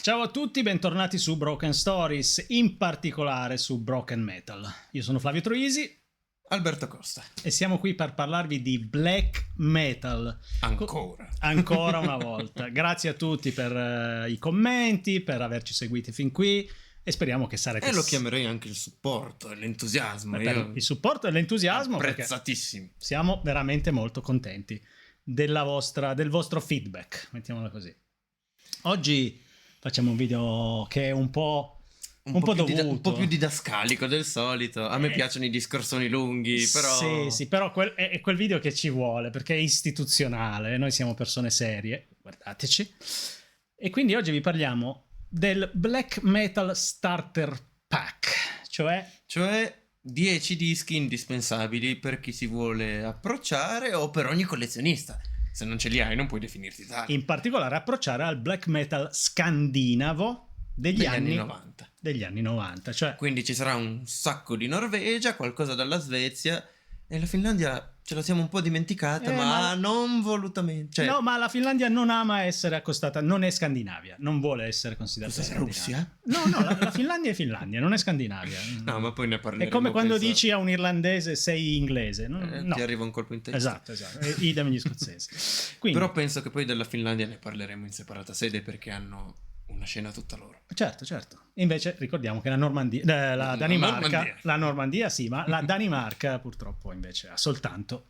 Ciao a tutti, bentornati su Broken Stories, in particolare su Broken Metal. Io sono Flavio Troisi. Alberto Costa. E siamo qui per parlarvi di black metal. Ancora una volta. Grazie a tutti per i commenti, per averci seguiti fin qui e speriamo che sarete... E lo chiamerei anche il supporto e l'entusiasmo. Il supporto e l'entusiasmo. Apprezzatissimi. Siamo veramente molto contenti del vostro feedback, mettiamola così. Oggi facciamo un video che è un po' dovuto. Un po' più didascalico del solito. A me piacciono i discorsoni lunghi, però... Sì, però è quel video che ci vuole, perché è istituzionale, noi siamo persone serie, guardateci. E quindi oggi vi parliamo del Black Metal Starter Pack, Cioè 10 dischi indispensabili per chi si vuole approcciare o per ogni collezionista. Se non ce li hai non puoi definirti tale. In particolare approcciare al black metal scandinavo degli anni 90. Cioè... Quindi ci sarà un sacco di Norvegia, qualcosa dalla Svezia e la Finlandia ce la siamo un po' dimenticata, ma non volutamente. Cioè... No, ma la Finlandia non ama essere accostata, non è Scandinavia, non vuole essere considerata Russia? No, la Finlandia è Finlandia, non è Scandinavia. No, ma poi ne parleremo. È come quando dici a un irlandese sei inglese. No. Ti arriva un colpo in testa. Esatto. Idem gli scozzesi. Quindi... Però penso che poi della Finlandia ne parleremo in separata sede perché hanno una scena tutta loro. Certo. Invece ricordiamo che la Danimarca, la Normandia sì, ma la Danimarca purtroppo invece ha soltanto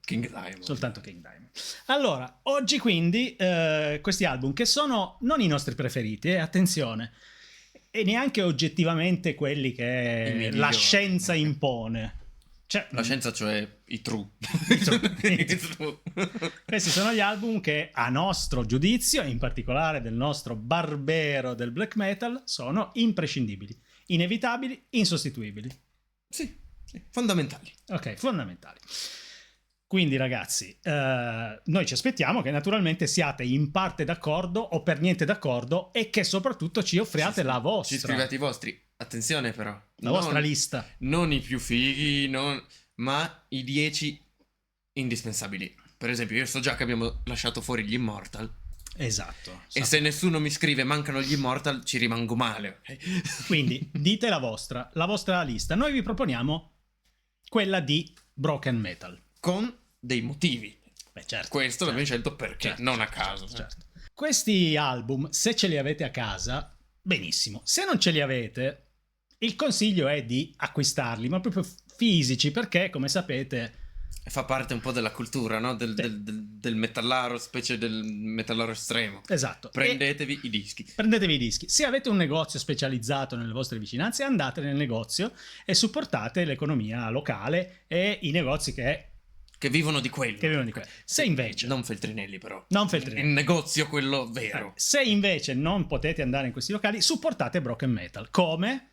King Diamond. Allora, oggi quindi questi album che sono non i nostri preferiti, attenzione, e neanche oggettivamente quelli che la scienza impone. Cioè, la scienza, cioè i true. Questi sono gli album che a nostro giudizio, in particolare del nostro barbero del black metal, sono imprescindibili, inevitabili, insostituibili. Sì, fondamentali. Ok, fondamentali. Quindi ragazzi, noi ci aspettiamo che naturalmente siate in parte d'accordo o per niente d'accordo e che soprattutto ci offriate la vostra. Ci scrivete i vostri. Attenzione però. La vostra lista. Non i più fighi, ma i 10 indispensabili. Per esempio, io so già che abbiamo lasciato fuori gli Immortal. Esatto. E se nessuno mi scrive mancano gli Immortal, ci rimango male. Okay? Quindi dite la vostra lista. Noi vi proponiamo quella di Broken Metal. Con dei motivi. Beh, certo. Questo l'abbiamo scelto perché, non a caso. Certo. Questi album, se ce li avete a casa, benissimo. Se non ce li avete, il consiglio è di acquistarli, ma proprio fisici, perché, come sapete... Fa parte un po' della cultura, no? Del metallaro, specie del metallaro estremo. Esatto. Prendetevi i dischi. Se avete un negozio specializzato nelle vostre vicinanze, andate nel negozio e supportate l'economia locale e i negozi che vivono di quello. Se invece... Non Feltrinelli però. Il negozio quello vero. Se invece non potete andare in questi locali, supportate Broken Metal. Come?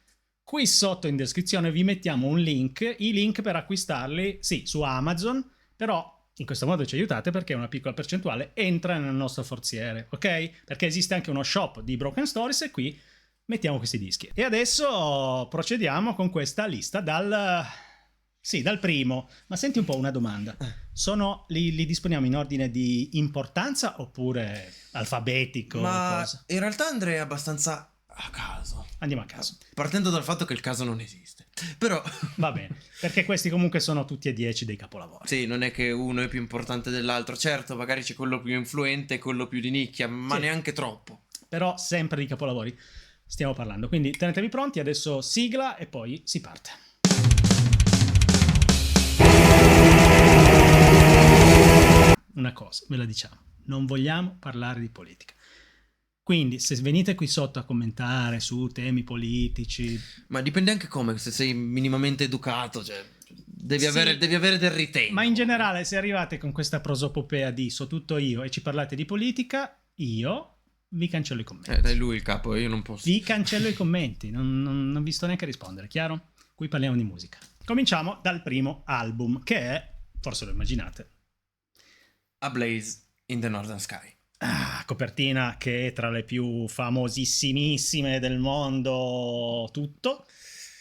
Qui sotto in descrizione vi mettiamo i link per acquistarli, sì, su Amazon, però in questo modo ci aiutate perché una piccola percentuale entra nel nostro forziere, ok? Perché esiste anche uno shop di Broken Stories e qui mettiamo questi dischi. E adesso procediamo con questa lista dal primo. Ma senti un po' una domanda. Li disponiamo in ordine di importanza oppure alfabetico? Ma in realtà andrei abbastanza a caso. Andiamo a caso. Partendo dal fatto che il caso non esiste. Però... Va bene, perché questi comunque sono tutti e 10 dei capolavori. Sì, non è che uno è più importante dell'altro. Certo, magari c'è quello più influente e quello più di nicchia, ma sì, neanche troppo. Però sempre di capolavori stiamo parlando. Quindi tenetevi pronti, adesso sigla e poi si parte. Una cosa, ve la diciamo, non vogliamo parlare di politica. Quindi se venite qui sotto a commentare su temi politici... Ma dipende anche come, se sei minimamente educato, cioè devi avere del ritegno. Ma in generale se arrivate con questa prosopopea di so tutto io e ci parlate di politica, io vi cancello i commenti. Dai lui il capo, io non posso. Vi cancello i commenti, non vi sto neanche a rispondere, chiaro? Qui parliamo di musica. Cominciamo dal primo album, che è, forse lo immaginate, A Blaze in the Northern Sky. Copertina che è tra le più famosissimissime del mondo tutto,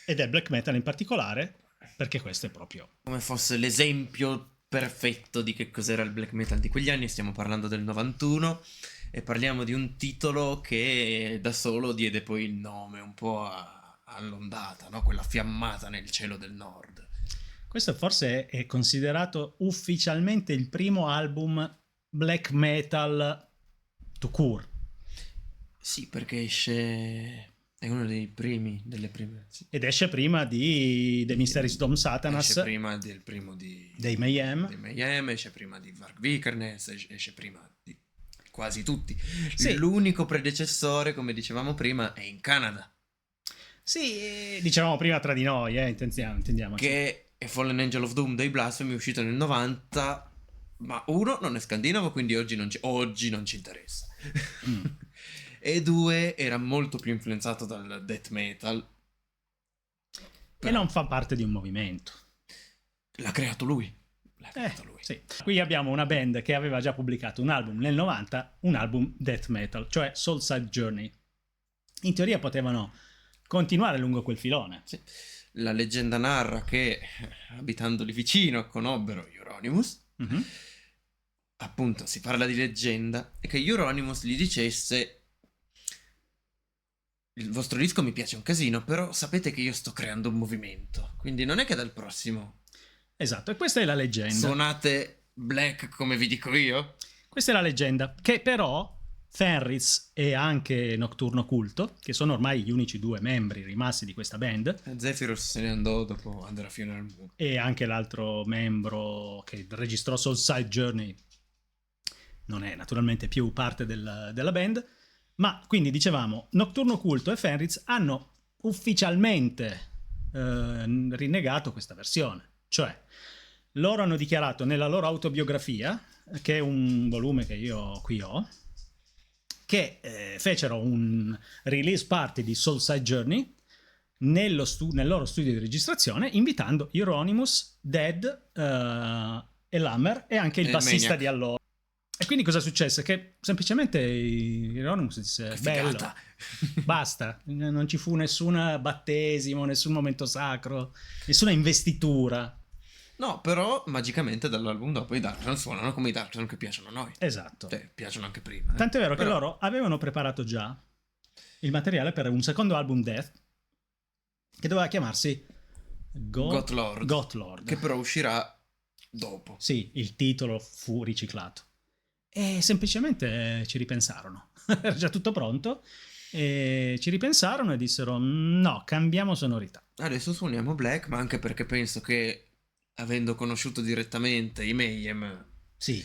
ed è black metal in particolare, perché questo è proprio... come fosse l'esempio perfetto di che cos'era il black metal di quegli anni. Stiamo parlando del 91 e parliamo di un titolo che da solo diede poi il nome un po' all'ondata, no? Quella fiammata nel cielo del nord. Questo forse è considerato ufficialmente il primo album black metal to cure. Sì, perché esce... È uno dei primi, delle prime. Sì. Ed esce prima di The Mysteries Dom Satanas. Esce prima del primo dei Mayhem. Dei Mayhem, esce prima di Varg Vikernes, esce prima di quasi tutti. Sì. L'unico predecessore, come dicevamo prima, è in Canada. Sì, dicevamo prima tra di noi, intendiamo. Che è Fallen Angel of Doom dei Blasphemy, uscito nel 90, ma uno, non è scandinavo, quindi oggi non ci interessa. E due, era molto più influenzato dal death metal. E non fa parte di un movimento. L'ha creato lui. Sì. Qui abbiamo una band che aveva già pubblicato un album nel 90, un album death metal, cioè Soulside Journey. In teoria potevano continuare lungo quel filone. Sì. La leggenda narra che, abitandoli vicino, conobbero Euronymous. Mm-hmm. Appunto, si parla di leggenda, e che Euronymous gli dicesse: il vostro disco mi piace un casino, però sapete che io sto creando un movimento, quindi non è che dal prossimo... Esatto, e questa è la leggenda. Suonate black come vi dico io? Questa è la leggenda, che però Fenris e anche Nocturno Culto, che sono ormai gli unici due membri rimasti di questa band. Zephyrus se ne andò dopo Under a Funeral Moon. E anche l'altro membro che registrò Soulside Journey non è naturalmente più parte della band. Ma quindi dicevamo, Nocturno Culto e Fenris hanno ufficialmente rinnegato questa versione. Cioè, loro hanno dichiarato nella loro autobiografia, che è un volume che io qui ho, che fecero un release party di Soulside Journey nel loro studio di registrazione, invitando Euronymous, Dead e Lammer e anche il bassista Maniac. di allora. E quindi cosa successe? Che semplicemente Euronymous disse: bello, basta, non ci fu nessun battesimo, nessun momento sacro, nessuna investitura. No, però magicamente dall'album dopo i Darkthrone suonano come i Darkthrone che piacciono a noi. Esatto. Cioè, piacciono anche prima. Tant'è vero però... che loro avevano preparato già il materiale per un secondo album Death che doveva chiamarsi Gotlord. Che però uscirà dopo. Sì, il titolo fu riciclato. E semplicemente ci ripensarono. Era già tutto pronto. E ci ripensarono e dissero: no, cambiamo sonorità. Adesso suoniamo black, ma anche perché penso che, avendo conosciuto direttamente i Mayhem, sì,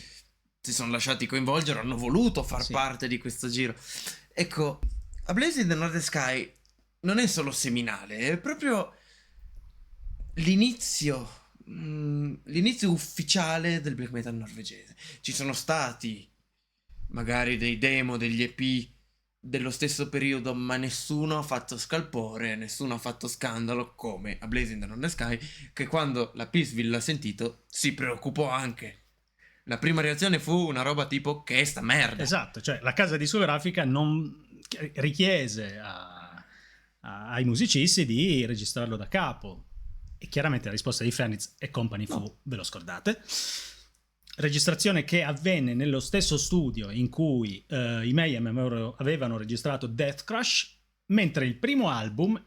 si sono lasciati coinvolgere, hanno voluto far parte di questo giro. Ecco, A Blaze in the Northern Sky non è solo seminale, è proprio l'inizio ufficiale del black metal norvegese. Ci sono stati magari dei demo, degli EP dello stesso periodo, ma nessuno ha fatto scalpore, nessuno ha fatto scandalo come A Blaze in the Northern Sky, che quando la Peaceville l'ha sentito si preoccupò anche. La prima reazione fu una roba tipo: che è sta merda? Esatto, cioè la casa discografica non richiese ai musicisti di registrarlo da capo. E chiaramente la risposta di Fenris e Company fu: ve lo scordate? Registrazione che avvenne nello stesso studio in cui i Mayhem avevano registrato Death Crush, mentre il primo album,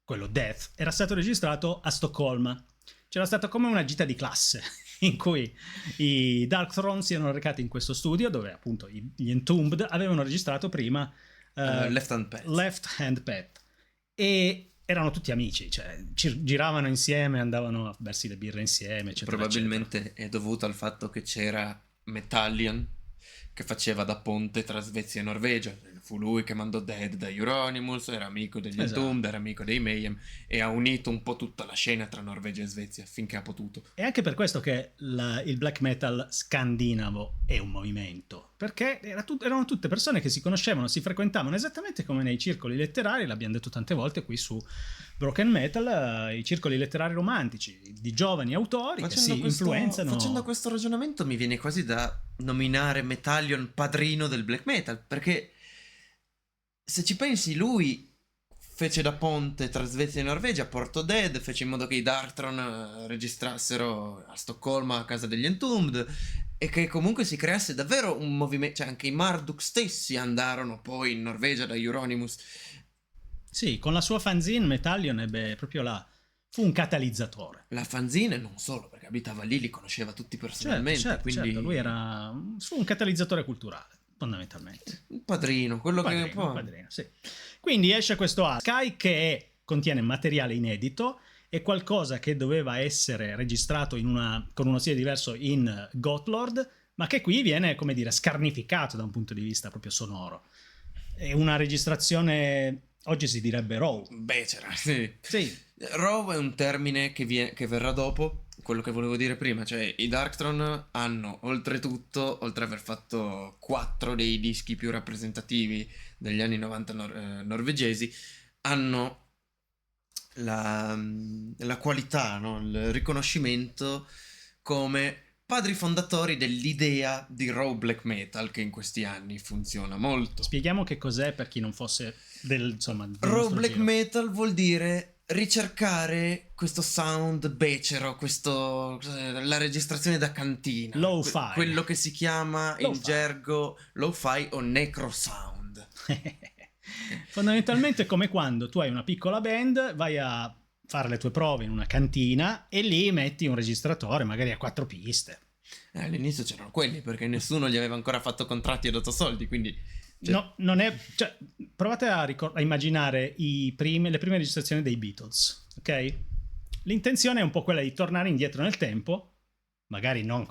quello Death, era stato registrato a Stoccolma. C'era stata come una gita di classe in cui i Darkthrone si erano recati in questo studio dove appunto gli Entombed avevano registrato prima Left Hand Path, e erano tutti amici, cioè giravano insieme, andavano a bersi le birre insieme, eccetera. Probabilmente eccetera. è dovuto al fatto che c'era Metallion che faceva da ponte tra Svezia e Norvegia. Fu lui che mandò Dead da Euronymous, era amico degli Entombed, era amico dei Mayhem, e ha unito un po' tutta la scena tra Norvegia e Svezia finché ha potuto. E anche per questo che il black metal scandinavo è un movimento, perché erano tutte persone che si conoscevano, si frequentavano esattamente come nei circoli letterari, l'abbiamo detto tante volte qui su Broken Metal, i circoli letterari romantici di giovani autori che si influenzano. Facendo questo ragionamento mi viene quasi da nominare Metallion padrino del black metal, perché se ci pensi, lui fece da ponte tra Svezia e Norvegia, portò Dead, fece in modo che i Darkthrone registrassero a Stoccolma a casa degli Entombed, e che comunque si creasse davvero un movimento, cioè anche i Marduk stessi andarono poi in Norvegia da Euronymous. Sì, con la sua fanzine Metallion ebbe proprio fu un catalizzatore. La fanzine non solo, perché abitava lì, li conosceva tutti personalmente, Certo, quindi lui fu un catalizzatore culturale, fondamentalmente. un padrino, quello Un che può. padrino, sì. Quindi esce questo Sky che contiene materiale inedito e qualcosa che doveva essere registrato con uno stile diverso in Gotlord, ma che qui viene, come dire, scarnificato da un punto di vista proprio sonoro. È una registrazione, oggi si direbbe raw. Becera, sì. Sì. Raw è un termine che verrà dopo, quello che volevo dire prima, cioè i Darkthrone hanno oltretutto, oltre ad aver fatto 4 dei dischi più rappresentativi degli anni 90 norvegesi, hanno la qualità, no? Il riconoscimento come padri fondatori dell'idea di raw black metal che in questi anni funziona molto. Spieghiamo che cos'è per chi non fosse del raw black giro. Metal vuol dire ricercare questo sound becero, la registrazione da cantina, Lo-fi. quello che si chiama in gergo lo-fi o necro sound. Fondamentalmente è come quando tu hai una piccola band, vai a fare le tue prove in una cantina e lì metti un registratore magari a 4 piste. All'inizio c'erano quelli perché nessuno gli aveva ancora fatto contratti e dato soldi, quindi no, non è, cioè, provate a immaginare le prime registrazioni dei Beatles, ok? L'intenzione è un po' quella di tornare indietro nel tempo, magari non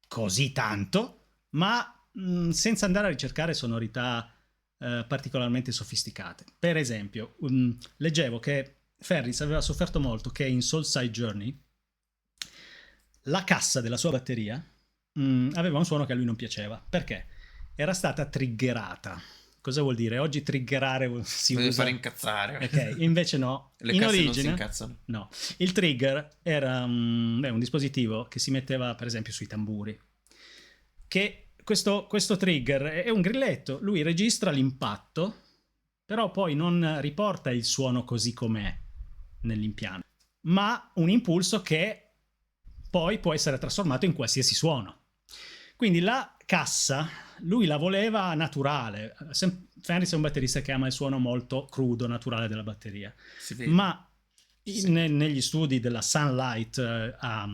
così tanto, ma senza andare a ricercare sonorità particolarmente sofisticate. Per esempio, leggevo che Ferris aveva sofferto molto che in Soulside Journey la cassa della sua batteria aveva un suono che a lui non piaceva. Perché? Era stata triggerata. Cosa vuol dire? Oggi triggerare si deve usa fare incazzare. Ok, invece no. Le in casse origine non si incazzano. no. Il trigger era un dispositivo che si metteva per esempio sui tamburi. Che questo trigger è un grilletto, lui registra l'impatto, però poi non riporta il suono così com'è nell'impianto, ma un impulso che poi può essere trasformato in qualsiasi suono. Quindi la cassa lui la voleva naturale. Fenris è un batterista che ama il suono molto crudo, naturale della batteria, ma negli studi della Sunlight a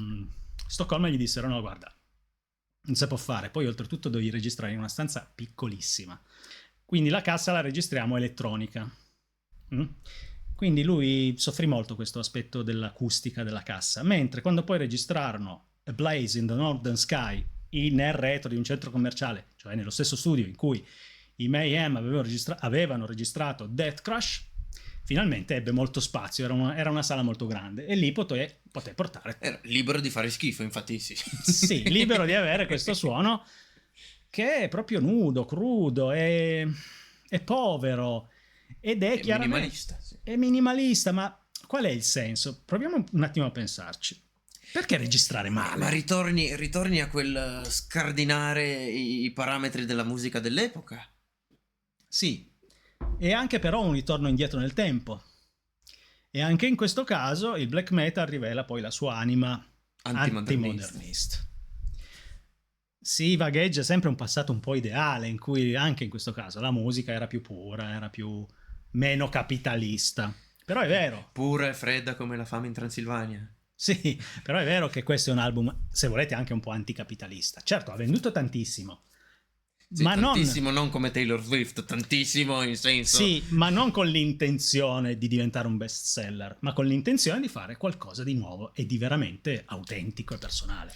Stoccolma gli dissero no, guarda, non si può fare, poi oltretutto devi registrare in una stanza piccolissima, quindi la cassa la registriamo elettronica. Quindi lui soffrì molto questo aspetto dell'acustica della cassa, mentre quando poi registrarono A Blaze in the Northern Sky nel retro di un centro commerciale, cioè nello stesso studio in cui i Mayhem avevano registrato Death Crush, finalmente ebbe molto spazio, era una sala molto grande e lì poté portare. Era libero di fare schifo, infatti sì. Sì, libero di avere questo suono che è proprio nudo, crudo, è povero ed è chiaramente minimalista. Sì. È minimalista, ma qual è il senso? Proviamo un attimo a pensarci. Perché registrare male? Ma ritorni a quel scardinare i parametri della musica dell'epoca. Sì, e anche però un ritorno indietro nel tempo. E anche in questo caso il black metal rivela poi la sua anima antimodernista. Si vagheggia sempre un passato un po' ideale in cui anche in questo caso la musica era più pura, era meno capitalista. Però è vero. Pura e fredda come la fame in Transilvania. Sì, però è vero che questo è un album, se volete, anche un po' anticapitalista. Certo, ha venduto tantissimo. Sì, ma tantissimo non come Taylor Swift, tantissimo in senso... Sì, ma non con l'intenzione di diventare un best seller, ma con l'intenzione di fare qualcosa di nuovo e di veramente autentico e personale.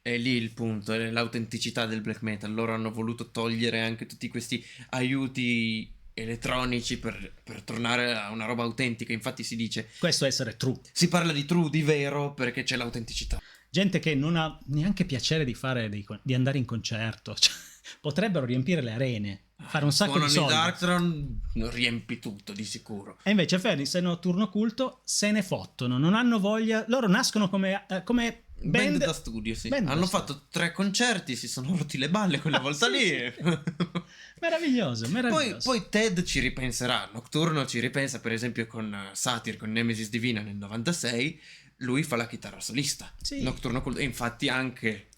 È lì il punto, è l'autenticità del black metal. Loro hanno voluto togliere anche tutti questi aiuti elettronici per tornare a una roba autentica. Infatti si dice questo è essere true, si parla di true, di vero, perché c'è l'autenticità. Gente che non ha neanche piacere di andare in concerto, cioè, potrebbero riempire le arene, fare un sacco di soldi. Darkthrone riempi tutto di sicuro. E invece Fenris e Notturno Culto se ne fottono, non hanno voglia, loro nascono come band da studio, sì. Hanno fatto 3 concerti, si sono rotti le balle quella volta lì. Sì. Meraviglioso. Poi Ted ci ripenserà, Nocturno ci ripensa per esempio con Satyr, con Nemesis Divina nel 96, lui fa la chitarra solista. Sì. Nocturno Culto, e infatti anche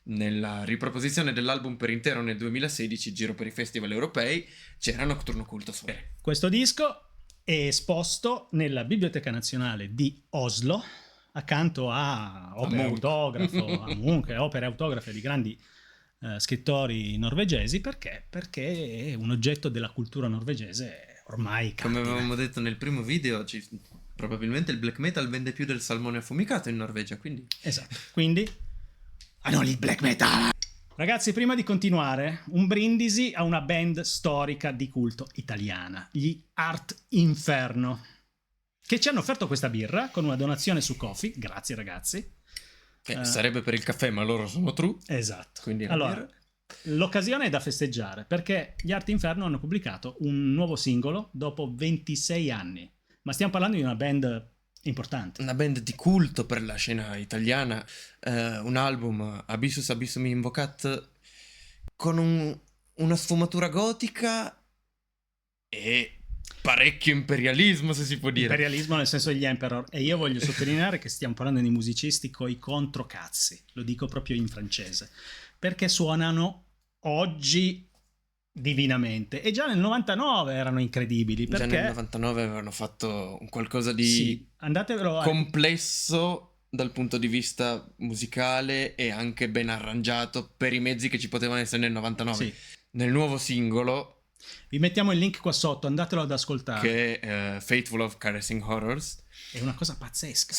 nella riproposizione dell'album per intero nel 2016, giro per i festival europei, c'era Nocturno Culto su. Questo disco è esposto nella Biblioteca Nazionale di Oslo, accanto a opere Munch. autografo, a Munch, opere autografe di grandi scrittori norvegesi, perché è un oggetto della cultura norvegese ormai Come cardine. avevamo detto nel primo video, probabilmente il black metal vende più del salmone affumicato in Norvegia, quindi... Esatto, quindi non il black metal. Ragazzi, prima di continuare, un brindisi a una band storica di culto italiana, gli Art Inferno, che ci hanno offerto questa birra con una donazione su Ko-fi. Grazie ragazzi. Sarebbe per il caffè, ma loro sono true. Esatto. Quindi allora, l'occasione è da festeggiare, perché gli Art Inferno hanno pubblicato un nuovo singolo dopo 26 anni. Ma stiamo parlando di una band importante. Una band di culto per la scena italiana, un album, Abyssus Abyssum Invocat, con una sfumatura gotica e parecchio imperialismo, se si può dire. Imperialismo nel senso degli Emperor. E io voglio sottolineare che stiamo parlando di musicisti coi controcazzi, lo dico proprio in francese, perché suonano oggi divinamente, e già nel 99 erano incredibili, perché Già nel 99 avevano fatto un qualcosa di sì, andatevelo complesso dal punto di vista musicale e anche ben arrangiato per i mezzi che ci potevano essere nel 99. Sì. Nel nuovo singolo, vi mettiamo il link qua sotto, andatelo ad ascoltare, che è Fateful of Caressing Horrors, è una cosa pazzesca.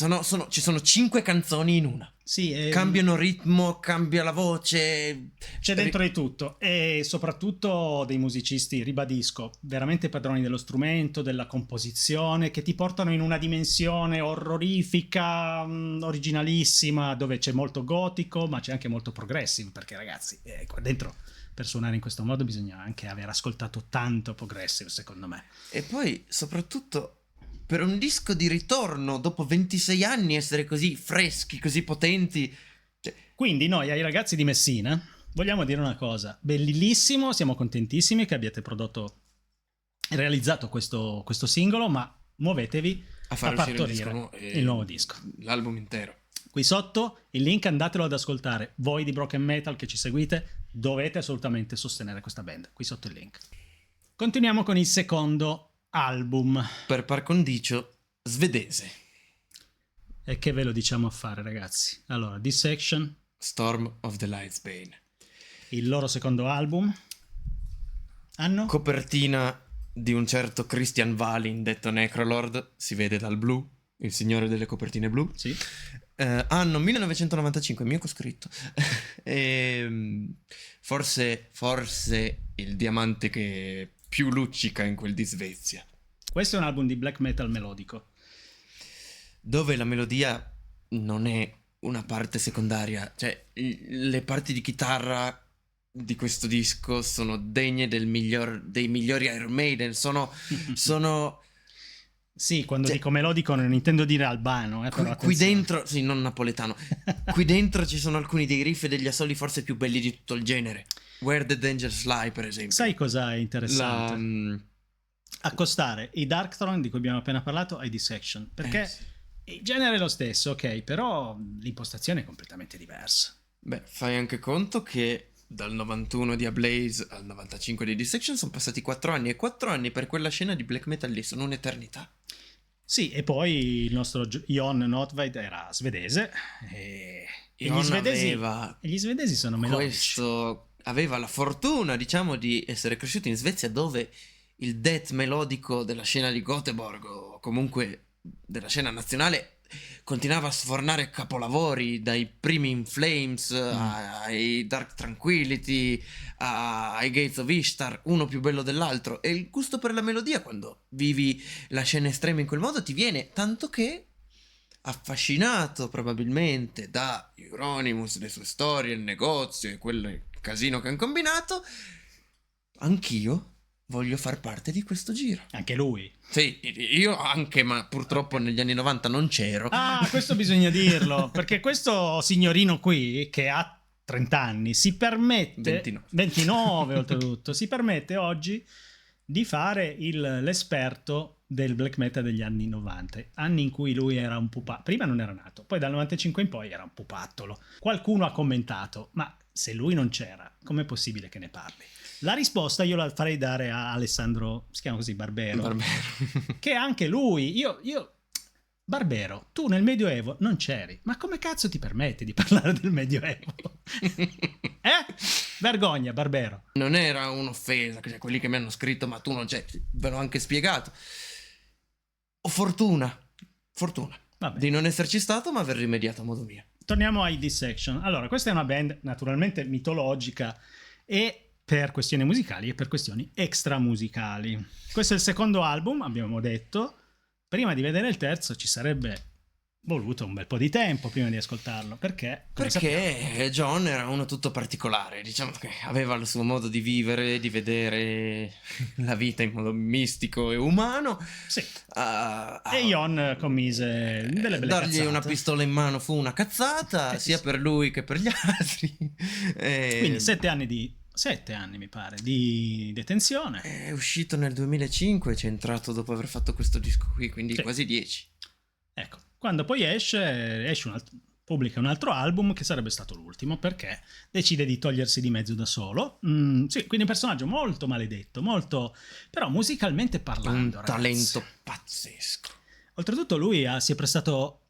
ci sono 5 canzoni in una. Sì, Cambiano ritmo, cambia la voce, c'è dentro di tutto, e soprattutto dei musicisti, ribadisco, veramente padroni dello strumento, della composizione, che ti portano in una dimensione orrorifica, originalissima, dove c'è molto gotico, ma c'è anche molto progressive, perché ragazzi, qua dentro per suonare in questo modo bisogna anche aver ascoltato tanto progressive, secondo me. E poi soprattutto per un disco di ritorno dopo 26 anni essere così freschi, così potenti. Quindi noi ai ragazzi di Messina vogliamo dire una cosa: bellissimo, siamo contentissimi che abbiate realizzato questo singolo, ma muovetevi A far a uscire partorire il nuovo disco. L'album intero. Qui sotto il link, andatelo ad ascoltare. Voi di Broken Metal che ci seguite dovete assolutamente sostenere questa band. Qui sotto il link. Continuiamo con il secondo album. Per par condicio svedese. E che ve lo diciamo a fare, ragazzi? Allora, Dissection, Storm of the Light's Bane. il loro secondo album. Anno? Copertina di un certo Christian Valin, detto Necrolord, si vede dal blu, il signore delle copertine blu. Sì. Anno 1995, mio coscritto. Forse il diamante che più luccica in quel di Svezia. Questo è un album di black metal melodico, dove la melodia non è una parte secondaria, cioè le parti di chitarra di questo disco sono degne dei migliori Iron Maiden, sono sì, quando dico melodico non intendo dire albano, però qui dentro, sì, non napoletano. Qui dentro ci sono alcuni dei riff e degli assoli forse più belli di tutto il genere. Where the Dangers Lie, per esempio. Sai cosa è interessante? Accostare i Darkthrone di cui abbiamo appena parlato ai Dissection, perché sì. il genere è lo stesso, ok, però l'impostazione è completamente diversa. Beh, fai anche conto che dal 91 di Ablaze al 95 di Dissection sono passati 4 anni, e 4 anni per quella scena di black metal lì sono un'eternità. Sì, e poi il nostro Jon Notveit era svedese e gli svedesi sono melodici. Aveva la fortuna, diciamo, di essere cresciuto in Svezia, dove il death melodico della scena di Göteborg, o comunque della scena nazionale, continuava a sfornare capolavori, dai primi In Flames ai Dark Tranquillity ai Gates of Ishtar, uno più bello dell'altro, e il gusto per la melodia, quando vivi la scena estrema in quel modo, ti viene, tanto che, affascinato probabilmente da Euronymous, le sue storie, il negozio e quel casino che hanno combinato, anch'io voglio far parte di questo giro. Anche lui. Sì, io anche, ma purtroppo negli anni 90 non c'ero. Ah, questo bisogna dirlo, perché questo signorino qui, che ha 30 anni, si permette... 29 oltretutto, si permette oggi di fare l'esperto del black metal degli anni 90, anni in cui lui era un pupattolo. Prima non era nato, poi dal 95 in poi era un pupattolo. Qualcuno ha commentato, ma se lui non c'era, com'è possibile che ne parli? La risposta io la farei dare a Alessandro, si chiama così, Barbero. Che anche lui, io Barbero, tu nel Medioevo non c'eri, ma come cazzo ti permetti di parlare del Medioevo? Vergogna, Barbero. Non era un'offesa, cioè quelli che mi hanno scritto ma tu non c'è, ve l'ho anche spiegato. Ho fortuna Vabbè. di non esserci stato, ma aver rimediato a modo mio. Torniamo ai Dissection. Allora, questa è una band naturalmente mitologica e per questioni musicali e per questioni extramusicali. Questo è il secondo album, abbiamo detto. Prima di vedere il terzo ci sarebbe voluto un bel po' di tempo prima di ascoltarlo, perché John era uno tutto particolare, diciamo che aveva il suo modo di vivere, di vedere la vita in modo mistico e umano. Sì. E Jon commise delle belle dargli cazzate. una pistola in mano fu una cazzata, sia per lui che per gli altri. Quindi 7 anni mi pare di detenzione. È uscito nel 2005, c'è entrato dopo aver fatto questo disco qui, quindi sì. Quasi 10. Ecco, quando poi pubblica un altro album che sarebbe stato l'ultimo, perché decide di togliersi di mezzo da solo. Sì, quindi un personaggio molto maledetto, però musicalmente parlando, un talento pazzesco. Oltretutto lui si è prestato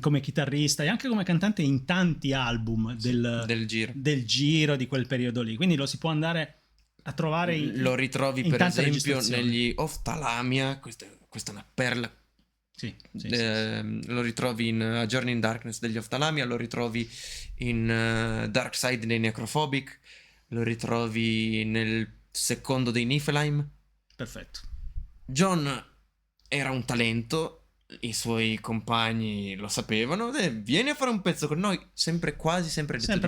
come chitarrista e anche come cantante in tanti album del giro di quel periodo lì, quindi lo si può andare a trovare lo ritrovi per esempio negli Oftalamia, questa è una perla. Sì. Lo ritrovi in A Journey in Darkness degli Oftalamia, lo ritrovi in Dark Side dei Necrophobic, lo ritrovi nel secondo dei Niflheim. Perfetto. John era un talento, i suoi compagni lo sapevano, vieni a fare un pezzo con noi, sempre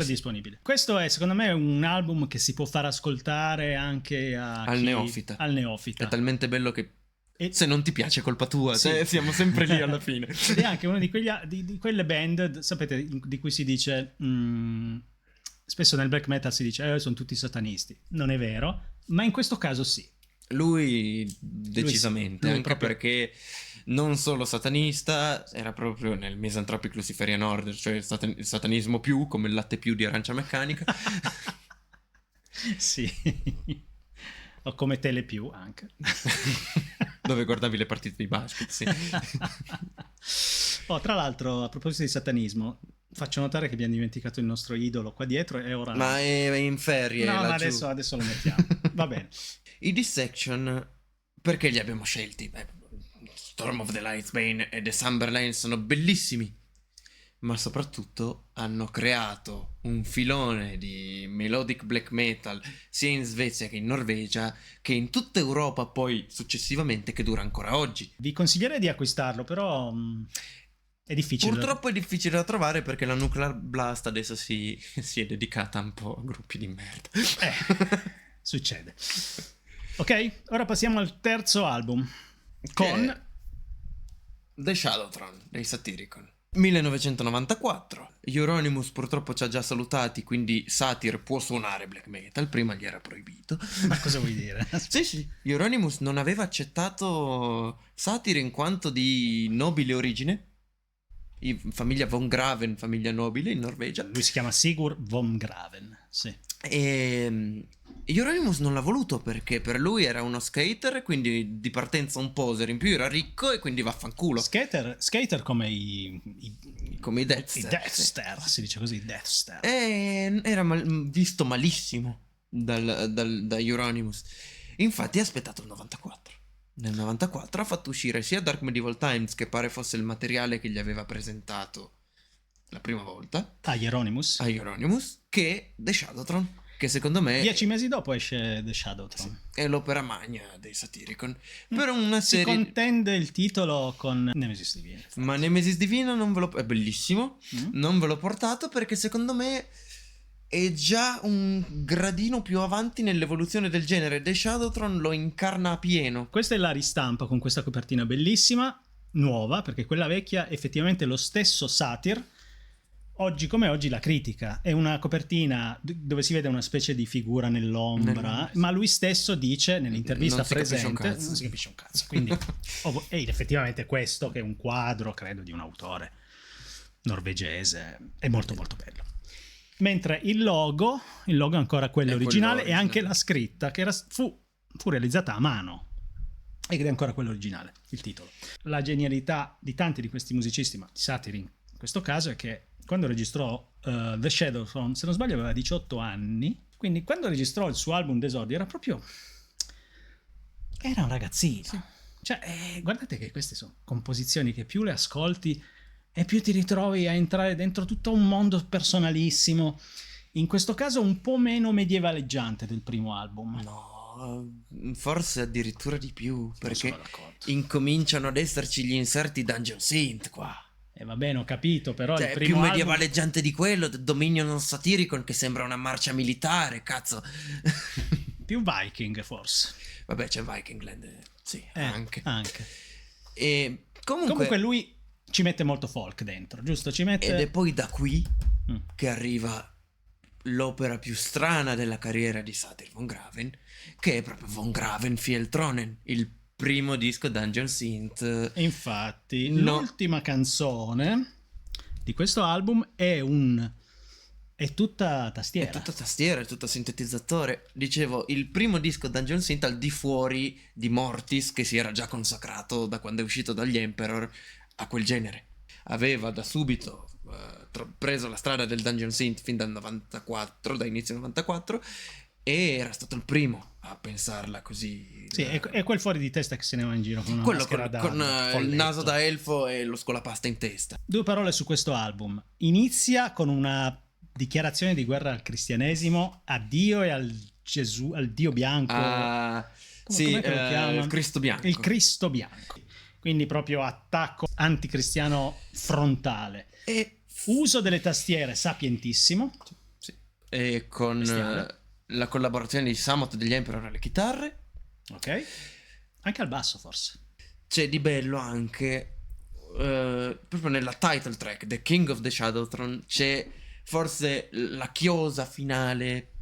disponibile. Questo è secondo me un album che si può far ascoltare anche al neofita. È talmente bello che se non ti piace è colpa tua, sì. Siamo sempre lì alla fine. Ed è anche uno di quelle band, sapete, di cui si dice spesso nel black metal si dice sono tutti satanisti. Non è vero, ma in questo caso sì. Lui decisamente, lui anche proprio... perché non solo satanista, era proprio nel Misanthropic Luciferian Order, cioè il satanismo più, come il latte più di Arancia Meccanica. Sì, o come Tele più anche. Dove guardavi le partite di basket, sì. Tra l'altro, a proposito di satanismo, faccio notare che abbiamo dimenticato il nostro idolo qua dietro e ora... Ma è in ferie. No, ma adesso lo mettiamo. Va bene. I Dissection, perché li abbiamo scelti? Storm of the Lightsbane e The Summerlane sono bellissimi, ma soprattutto hanno creato un filone di melodic black metal sia in Svezia che in Norvegia, che in tutta Europa poi successivamente, che dura ancora oggi. Vi consiglierei di acquistarlo, però è difficile. Purtroppo è difficile da trovare perché la Nuclear Blast adesso si è dedicata un po' a gruppi di merda. Succede. Ok, ora passiamo al terzo album con The Shadowthrone dei Satyricon. 1994. Euronymous purtroppo ci ha già salutati, quindi Satyr può suonare black metal, prima gli era proibito. Ma cosa vuoi dire? Sì, Euronymous non aveva accettato Satyr in quanto di nobile origine, famiglia von Graven, famiglia nobile in Norvegia. Lui si chiama Sigurd von Graven, sì. E Euronymous non l'ha voluto perché per lui era uno skater, quindi di partenza un poser, in più era ricco e quindi vaffanculo. Skater come i Deathster, si dice così, Deathster. E era visto malissimo da Euronymous. Infatti ha aspettato il 94. Nel 94 ha fatto uscire sia Dark Medieval Times, che pare fosse il materiale che gli aveva presentato la prima volta a Euronymous, che The Shadowthrone, che secondo me 10 mesi dopo esce The Shadowthrone, sì, è l'opera magna dei Satyricon. Per una serie si contende il titolo con Nemesis Divina, ma Nemesis Divina non ve lo... è bellissimo, non ve l'ho portato perché secondo me è già un gradino più avanti nell'evoluzione del genere. The Shadowthrone lo incarna a pieno. Questa è la ristampa con questa copertina bellissima, nuova, perché quella vecchia effettivamente è lo stesso Satyr, oggi come oggi la critica. È una copertina dove si vede una specie di figura nell'ombra, ma lui stesso dice nell'intervista presente non si capisce un cazzo. Quindi ed effettivamente questo, che è un quadro, credo, di un autore norvegese, è molto molto bello. Mentre il logo è ancora quello originale, e anche la scritta che fu realizzata a mano, ed è ancora quello originale, il titolo. La genialità di tanti di questi musicisti, ma di Satyr in questo caso, è che quando registrò The Shadowthrone, se non sbaglio aveva 18 anni, quindi quando registrò il suo album d'esordio era un ragazzino. Sì. Cioè, guardate che queste sono composizioni che più le ascolti e più ti ritrovi a entrare dentro tutto un mondo personalissimo, in questo caso un po' meno medievaleggiante del primo album. No, forse addirittura di più, perché incominciano ad esserci gli inserti Dungeon Synth qua. Va bene, ho capito, però cioè, il primo più medievaleggiante di quello, Dominion Satyricon, che sembra una marcia militare, cazzo. Più Viking, forse. Vabbè, c'è Vikingland, sì, anche. E comunque lui ci mette molto folk dentro, giusto? Ed è poi da qui che arriva l'opera più strana della carriera di Satyr von Graven, che è proprio Von Graven Fjelltronen, il primo disco Dungeon Synth. Infatti, l'ultima canzone di questo album è tutta tastiera. È tutta tastiera, è tutto sintetizzatore. Dicevo, il primo disco Dungeon Synth, al di fuori di Mortis, che si era già consacrato da quando è uscito dagli Emperor a quel genere. Aveva da subito preso la strada del Dungeon Synth fin dal 94, da inizio 94, e era stato il primo a pensarla così. Sì, è quel fuori di testa che se ne va in giro con una maschera con il naso da elfo e lo scolapasta in testa. 2 parole su questo album. Inizia con una dichiarazione di guerra al cristianesimo, a Dio e al Gesù, al Dio bianco. Com'è che lo chiama? Il Cristo bianco. Il Cristo bianco. Quindi proprio attacco anticristiano frontale. E uso delle tastiere sapientissimo. Sì. E con la collaborazione di Samot degli Emperor alle chitarre. Ok. Anche al basso, forse. C'è di bello anche proprio nella title track, The King of the Shadowthrone, c'è forse la chiosa finale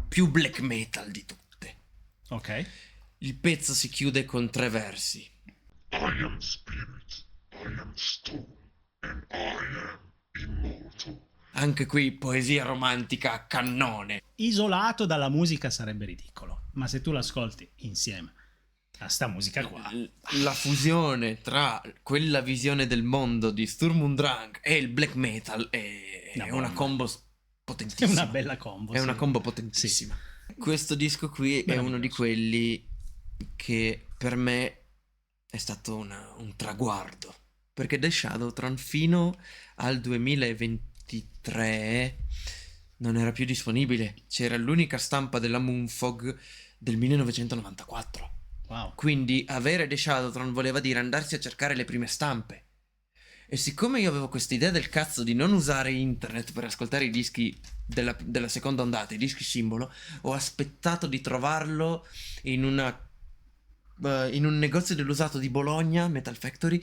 più black metal di tutte. Ok. Il pezzo si chiude con 3 versi. I am spirit, I am stone, and I am immortal. Anche qui poesia romantica a cannone. Isolato dalla musica sarebbe ridicolo, ma se tu l'ascolti insieme a sta musica qua, la fusione tra quella visione del mondo di Sturm und Drang e il black metal è una combo potentissima. È una bella combo. È una combo potentissima. Sì. Questo disco qui è uno di quelli che per me è stato un traguardo, perché The Shadowthrone fino al 2023 non era più disponibile. C'era l'unica stampa della Moonfog del 1994. Wow. Quindi avere The Shadowthrone voleva dire andarsi a cercare le prime stampe. E siccome io avevo quest'idea del cazzo di non usare internet per ascoltare i dischi della seconda ondata, i dischi simbolo, ho aspettato di trovarlo in un negozio dell'usato di Bologna, Metal Factory,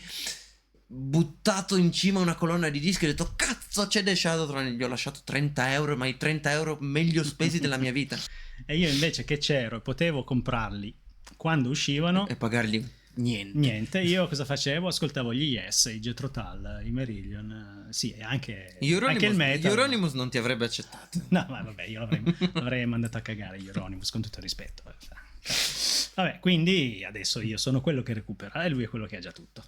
buttato in cima a una colonna di dischi, e ho detto cazzo c'è The Shadowthrone, gli ho lasciato 30 euro, ma i 30 euro meglio spesi della mia vita. E io invece che c'ero potevo comprarli quando uscivano e pagargli niente. Io cosa facevo? Ascoltavo gli Yes, i Jethro Tull, i Marillion, sì, e anche il metal. Euronymous non ti avrebbe accettato. No, ma vabbè, io l'avrei mandato a cagare Euronymous, con tutto il rispetto. Vabbè, quindi adesso io sono quello che recupera e lui è quello che ha già tutto.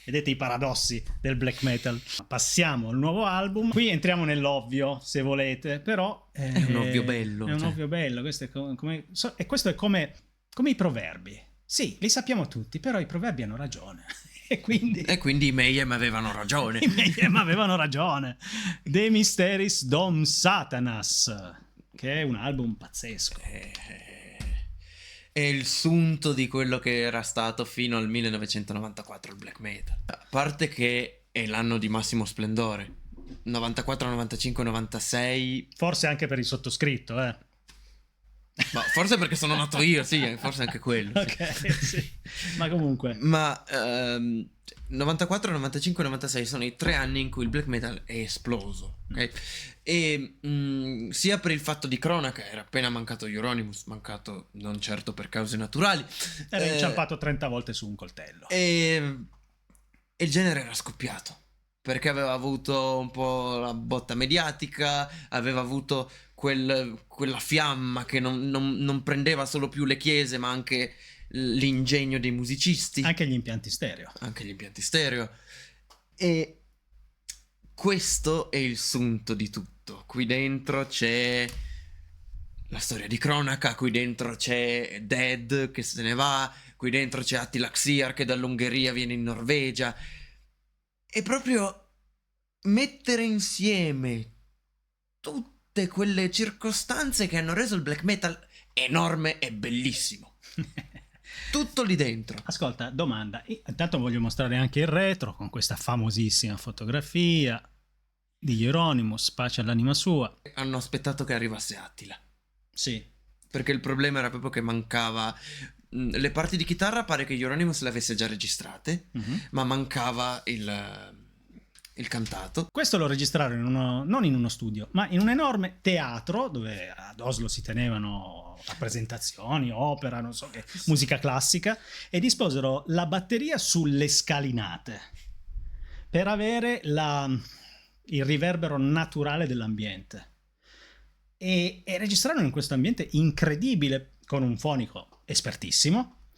Vedete i paradossi del black metal. Passiamo al nuovo album. Qui entriamo nell'ovvio, se volete, però è un ovvio bello. È un ovvio bello. Questo è questo è come i proverbi. Sì, li sappiamo tutti, però i proverbi hanno ragione. E quindi i Mayhem avevano ragione. I Mayhem avevano ragione. De Mysteris Dom Satanas, che è un album pazzesco. È il sunto di quello che era stato fino al 1994 il black metal. A parte che è l'anno di massimo splendore. 94, 95, 96. Forse anche per il sottoscritto, Ma forse perché sono nato io, sì, forse anche quello. Sì. Ok, sì. Ma comunque... Ma 94, 95, 96 sono i 3 anni in cui il black metal è esploso, ok? E sia per il fatto di cronaca, era appena mancato Euronymous, mancato non certo per cause naturali. Era inciampato 30 volte su un coltello. E il genere era scoppiato. Perché aveva avuto un po' la botta mediatica, aveva avuto quella fiamma che non prendeva solo più le chiese, ma anche l'ingegno dei musicisti. Anche gli impianti stereo. Anche gli impianti stereo. E questo è il sunto di tutto. Qui dentro c'è la storia di cronaca, qui dentro c'è Dead che se ne va, qui dentro c'è Attila Xiar che dall'Ungheria viene in Norvegia. E proprio mettere insieme tutte quelle circostanze che hanno reso il black metal enorme e bellissimo. Tutto lì dentro. Ascolta, domanda. Intanto voglio mostrare anche il retro con questa famosissima fotografia di Euronymous, pace all'anima sua. Hanno aspettato che arrivasse Attila. Sì. Perché il problema era proprio che mancava... Le parti di chitarra pare che Euronymous le avesse già registrate, ma mancava il cantato. Questo lo registrarono non in uno studio, ma in un enorme teatro dove ad Oslo si tenevano rappresentazioni, opera, non so che, musica classica, e disposero la batteria sulle scalinate per avere il riverbero naturale dell'ambiente. E registrarono in questo ambiente incredibile con un fonico espertissimo,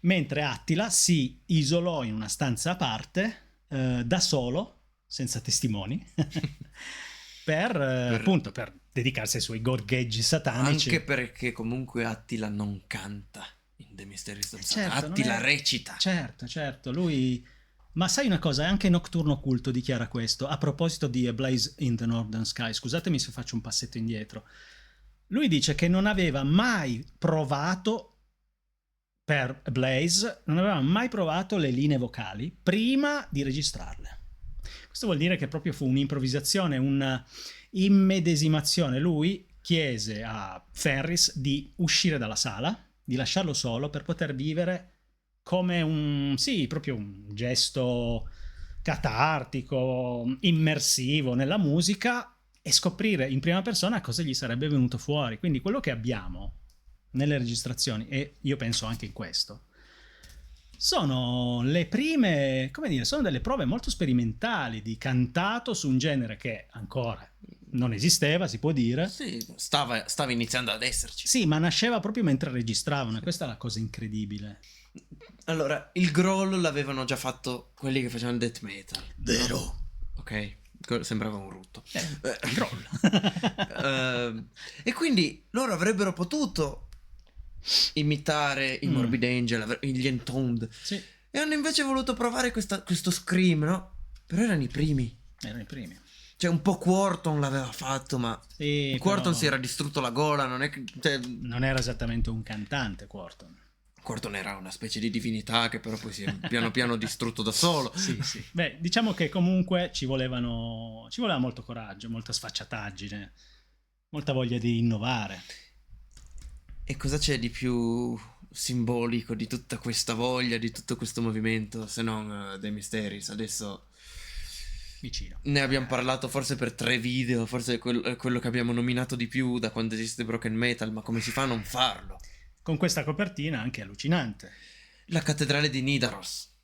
mentre Attila si isolò in una stanza a parte da solo, senza testimoni, appunto per dedicarsi ai suoi gorgheggi satanici. Anche perché comunque Attila non canta in The Mysteries of Satan. Certo, Attila recita. Certo, lui... Ma sai una cosa, anche Nocturno Occulto dichiara questo, a proposito di A Blaze in the Northern Sky, scusatemi se faccio un passetto indietro. Lui dice che non aveva mai provato, per Blaze, non aveva mai provato le linee vocali prima di registrarle. Questo vuol dire che proprio fu un'improvvisazione, un'immedesimazione. Lui chiese a Ferris di uscire dalla sala, di lasciarlo solo per poter vivere come proprio un gesto catartico, immersivo nella musica e scoprire in prima persona cosa gli sarebbe venuto fuori. Quindi quello che abbiamo nelle registrazioni, e io penso anche in questo, sono le prime, come dire, sono delle prove molto sperimentali di cantato su un genere che ancora non esisteva, si può dire. Sì, stava iniziando ad esserci. Sì, ma nasceva proprio mentre registravano, e questa è la cosa incredibile. Allora, il growl l'avevano già fatto quelli che facevano death metal. Vero. Ok, sembrava un rutto. Growl. E quindi loro avrebbero potuto imitare i Morbid Angel, gli Entombed. Sì. E hanno invece voluto provare questo scream, no? Però erano i primi. Cioè un po' Quorthon l'aveva fatto, ma sì, Quorthon però... si era distrutto la gola, non è che... Non era esattamente un cantante, Quorthon. Quorthon era una specie di divinità che però poi si è piano piano distrutto da solo. Sì. Beh, diciamo che comunque ci voleva molto coraggio, molta sfacciataggine, molta voglia di innovare. E cosa c'è di più simbolico di tutta questa voglia, di tutto questo movimento, se non The Mysteries? Adesso vicino. Ne abbiamo parlato forse per 3 video, forse è quello che abbiamo nominato di più da quando esiste Broken Metal, ma come si fa a non farlo? Con questa copertina anche allucinante. La cattedrale di Nidaros.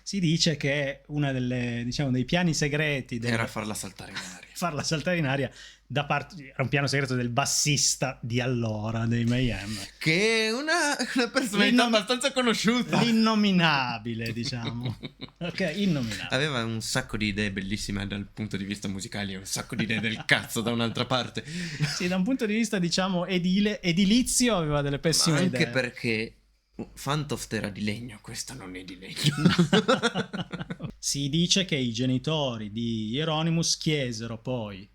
Si dice che una delle, diciamo, dei piani segreti era farla saltare in aria. Farla saltare in aria da parte, era un piano segreto del bassista di allora dei Mayhem, che è una personalità abbastanza conosciuta, l'innominabile, diciamo. Ok, innominabile. Aveva un sacco di idee bellissime dal punto di vista musicale e un sacco di idee del cazzo da un'altra parte. Sì, da un punto di vista, diciamo, edilizio aveva delle pessime idee. Anche perché Fantoft era di legno, questa non è di legno. Si dice che i genitori di Euronymous chiesero poi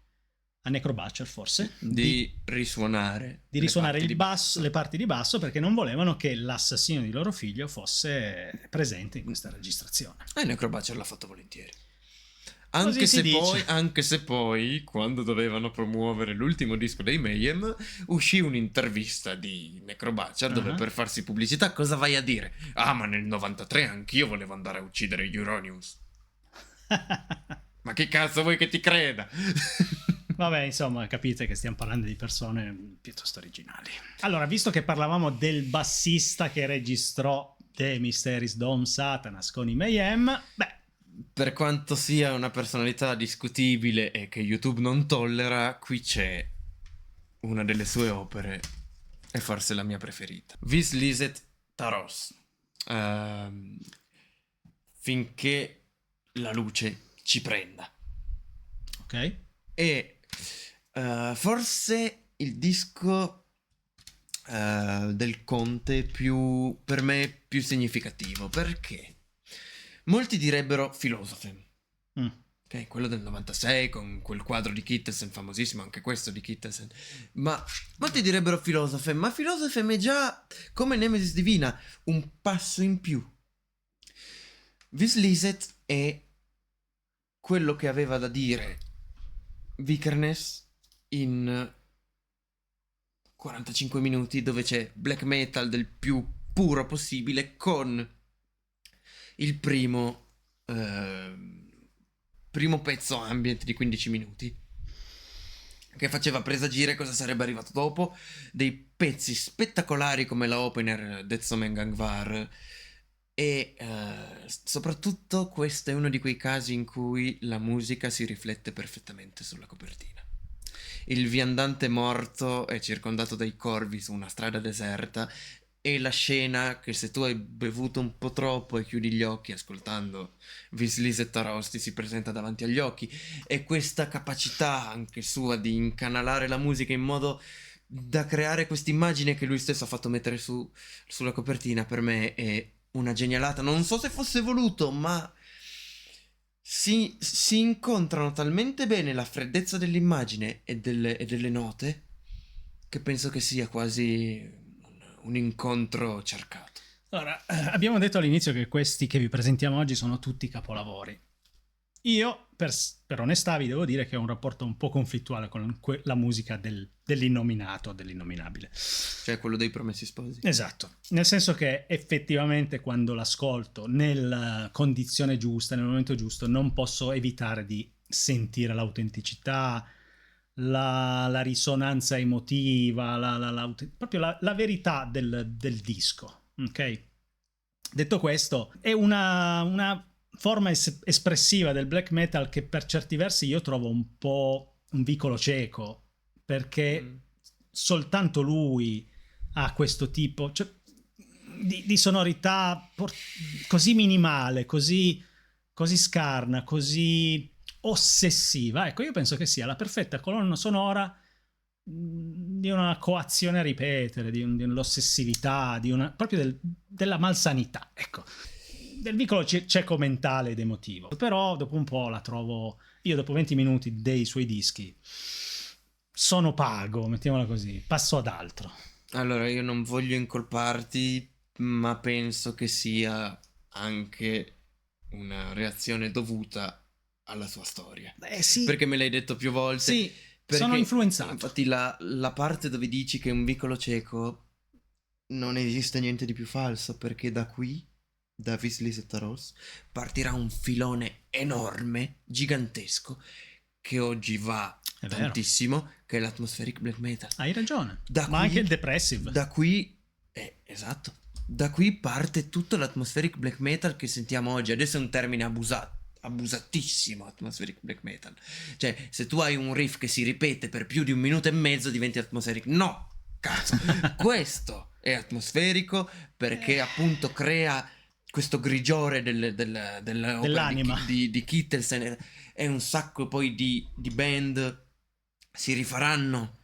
a Necrobutcher, forse, di risuonare le parti di basso, perché non volevano che l'assassino di loro figlio fosse presente in questa registrazione. E Necrobutcher l'ha fatto volentieri. Anche se poi, quando dovevano promuovere l'ultimo disco dei Mayhem, uscì un'intervista di Necrobutcher dove per farsi pubblicità cosa vai a dire? Ah, ma nel 93 anch'io volevo andare a uccidere Euronymous. Ma che cazzo vuoi che ti creda? Vabbè, insomma, capite che stiamo parlando di persone piuttosto originali. Allora, visto che parlavamo del bassista che registrò The Mysteries Dome Satanas con i Mayhem, beh, per quanto sia una personalità discutibile e che YouTube non tollera, qui c'è una delle sue opere e forse la mia preferita. Vis Liset Taros. Finché la luce ci prenda. Ok. E forse il disco del Conte per me più significativo, perché molti direbbero Philosophy, ok, quello del 96 con quel quadro di Kittelsen famosissimo, anche questo di Kittelsen, ma molti direbbero Philosophy, ma Philosophy è già come Nemesis Divina un passo in più. Vis Liset è quello che aveva da dire Vikernes in 45 minuti, dove c'è black metal del più puro possibile, con il primo pezzo ambient di 15 minuti che faceva presagire cosa sarebbe arrivato dopo, dei pezzi spettacolari come la opener Detsomen Gangvar, e soprattutto questo è uno di quei casi in cui la musica si riflette perfettamente sulla copertina. Il viandante morto è circondato dai corvi su una strada deserta, e la scena che, se tu hai bevuto un po' troppo e chiudi gli occhi ascoltando Vis Liset Taros, ti si presenta davanti agli occhi, e questa capacità anche sua di incanalare la musica in modo da creare questa immagine che lui stesso ha fatto mettere sulla copertina, per me è una genialata. Non so se fosse voluto, ma si incontrano talmente bene la freddezza dell'immagine e delle note che penso che sia quasi un incontro cercato. Allora, abbiamo detto all'inizio che questi che vi presentiamo oggi sono tutti capolavori. Io, per onestà, vi devo dire che ho un rapporto un po' conflittuale con la musica dell'innominato, dell'innominabile. Cioè quello dei Promessi Sposi. Esatto, nel senso che effettivamente quando l'ascolto nella condizione giusta, nel momento giusto, non posso evitare di sentire l'autenticità, la risonanza emotiva, proprio la verità del disco, ok? Detto questo, è una forma espressiva del black metal che per certi versi io trovo un po' un vicolo cieco, perché soltanto lui ha questo tipo, cioè, di sonorità così minimale, così scarna, così ossessiva. Ecco, io penso che sia la perfetta colonna sonora di una coazione a ripetere, dell'ossessività, proprio della malsanità, ecco, del vicolo cieco mentale ed emotivo. Però dopo un po' la trovo, io dopo 20 minuti dei suoi dischi sono pago, mettiamola così, passo ad altro. Allora, io non voglio incolparti, ma penso che sia anche una reazione dovuta alla sua storia. Sì. Perché me l'hai detto più volte. Sì, sono influenzato. Infatti la parte dove dici che è un vicolo cieco, non esiste niente di più falso, perché da qui, da Vis Liset Taros, partirà un filone enorme, gigantesco, che oggi va tantissimo, che è l'atmospheric black metal. Hai ragione, ma anche il depressive. Da qui, esatto, da qui parte tutto l'atmospheric black metal che sentiamo oggi. Adesso è un termine abusatissimo, atmospheric black metal. Cioè, se tu hai un riff che si ripete per più di 1 minuto e mezzo, diventi atmospheric. No, cazzo, questo è atmosferico perché appunto crea questo grigiore dell'anima di Kittelsen, e un sacco poi di band si rifaranno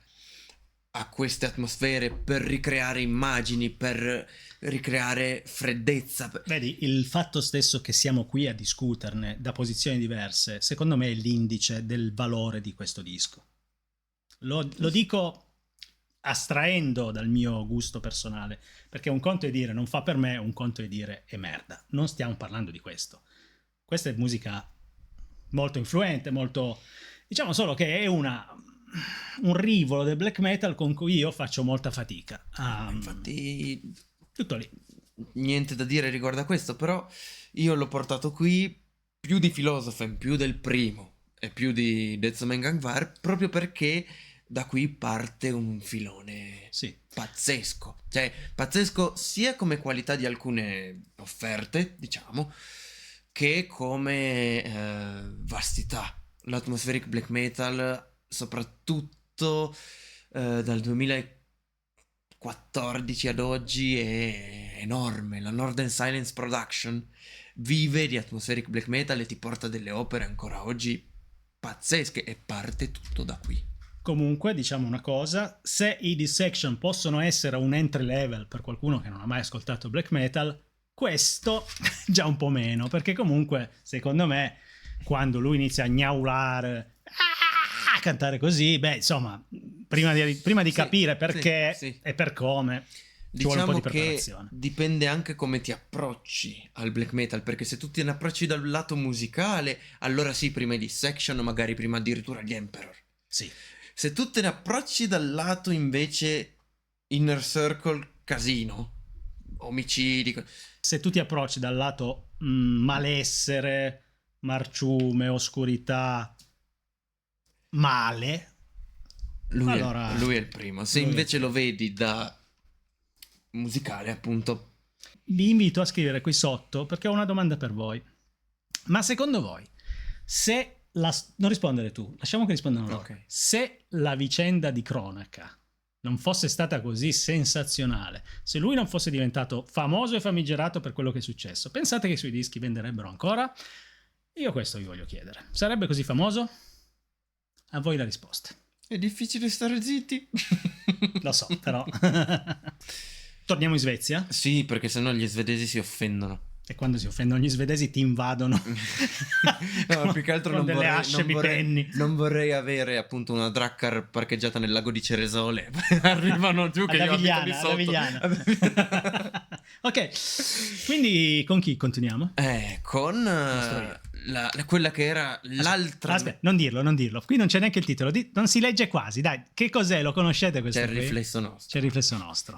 a queste atmosfere per ricreare immagini, per ricreare freddezza. Vedi, il fatto stesso che siamo qui a discuterne da posizioni diverse, secondo me è l'indice del valore di questo disco. Lo dico astraendo dal mio gusto personale, perché un conto è dire non fa per me, un conto è dire è merda. Non stiamo parlando di questo. Questa è musica molto influente, molto... Diciamo solo che è un rivolo del black metal con cui io faccio molta fatica. Infatti, Tutto lì. niente da dire riguardo a questo, però io l'ho portato qui più di Philosophem, più del primo e più di Deathman Gangvar, proprio perché da qui parte un filone Sì. pazzesco. Cioè, pazzesco sia come qualità di alcune offerte, diciamo, che come vastità. L'atmospheric black metal, soprattutto dal 2014 ad oggi, è enorme. La Northern Silence Production vive di atmospheric black metal e ti porta delle opere ancora oggi pazzesche, e parte tutto da qui. Comunque, diciamo una cosa, se i Dissection possono essere un entry level per qualcuno che non ha mai ascoltato black metal, questo già un po' meno, perché comunque, secondo me, quando lui inizia a gnaulare, a cantare così, beh, insomma, prima di capire perché sì. e per come, ci vuole un po' Diciamo di che preparazione. dipende anche come ti approcci al black metal, perché se tu ti ne approcci dal lato musicale, allora sì, prima i Dissection, magari prima addirittura gli Emperor. Sì. Se tu te ne approcci dal lato invece Inner Circle, casino, omicidi, Se tu ti approcci dal lato malessere, marciume, oscurità, male, allora lui è il primo. Se lui- invece lo vedi da musicale, appunto, vi invito a scrivere qui sotto perché ho una domanda per voi. Ma secondo voi, se non rispondere tu, lasciamo che rispondano loro. Ok. Se la vicenda di cronaca non fosse stata così sensazionale, se lui non fosse diventato famoso e famigerato per quello che è successo, pensate che i suoi dischi venderebbero ancora? Io questo vi voglio chiedere. Sarebbe così famoso? A voi la risposta. è difficile stare zitti. Lo so, però... Torniamo in Svezia? Sì, perché sennò gli svedesi si offendono. E quando si offendono gli svedesi ti invadono. No, più che altro con non delle asce bipenni. non vorrei avere appunto una Drakkar parcheggiata nel lago di Ceresole. Arrivano giù che io abito lì Ad sotto. Avigliana. Ok, quindi con chi continuiamo? Con quella che era l'altra. Aspetta, non dirlo. Qui non c'è neanche il titolo. Non si legge quasi. Dai, che cos'è? Lo conoscete questo? C'è il qui? riflesso nostro. C'è il riflesso nostro.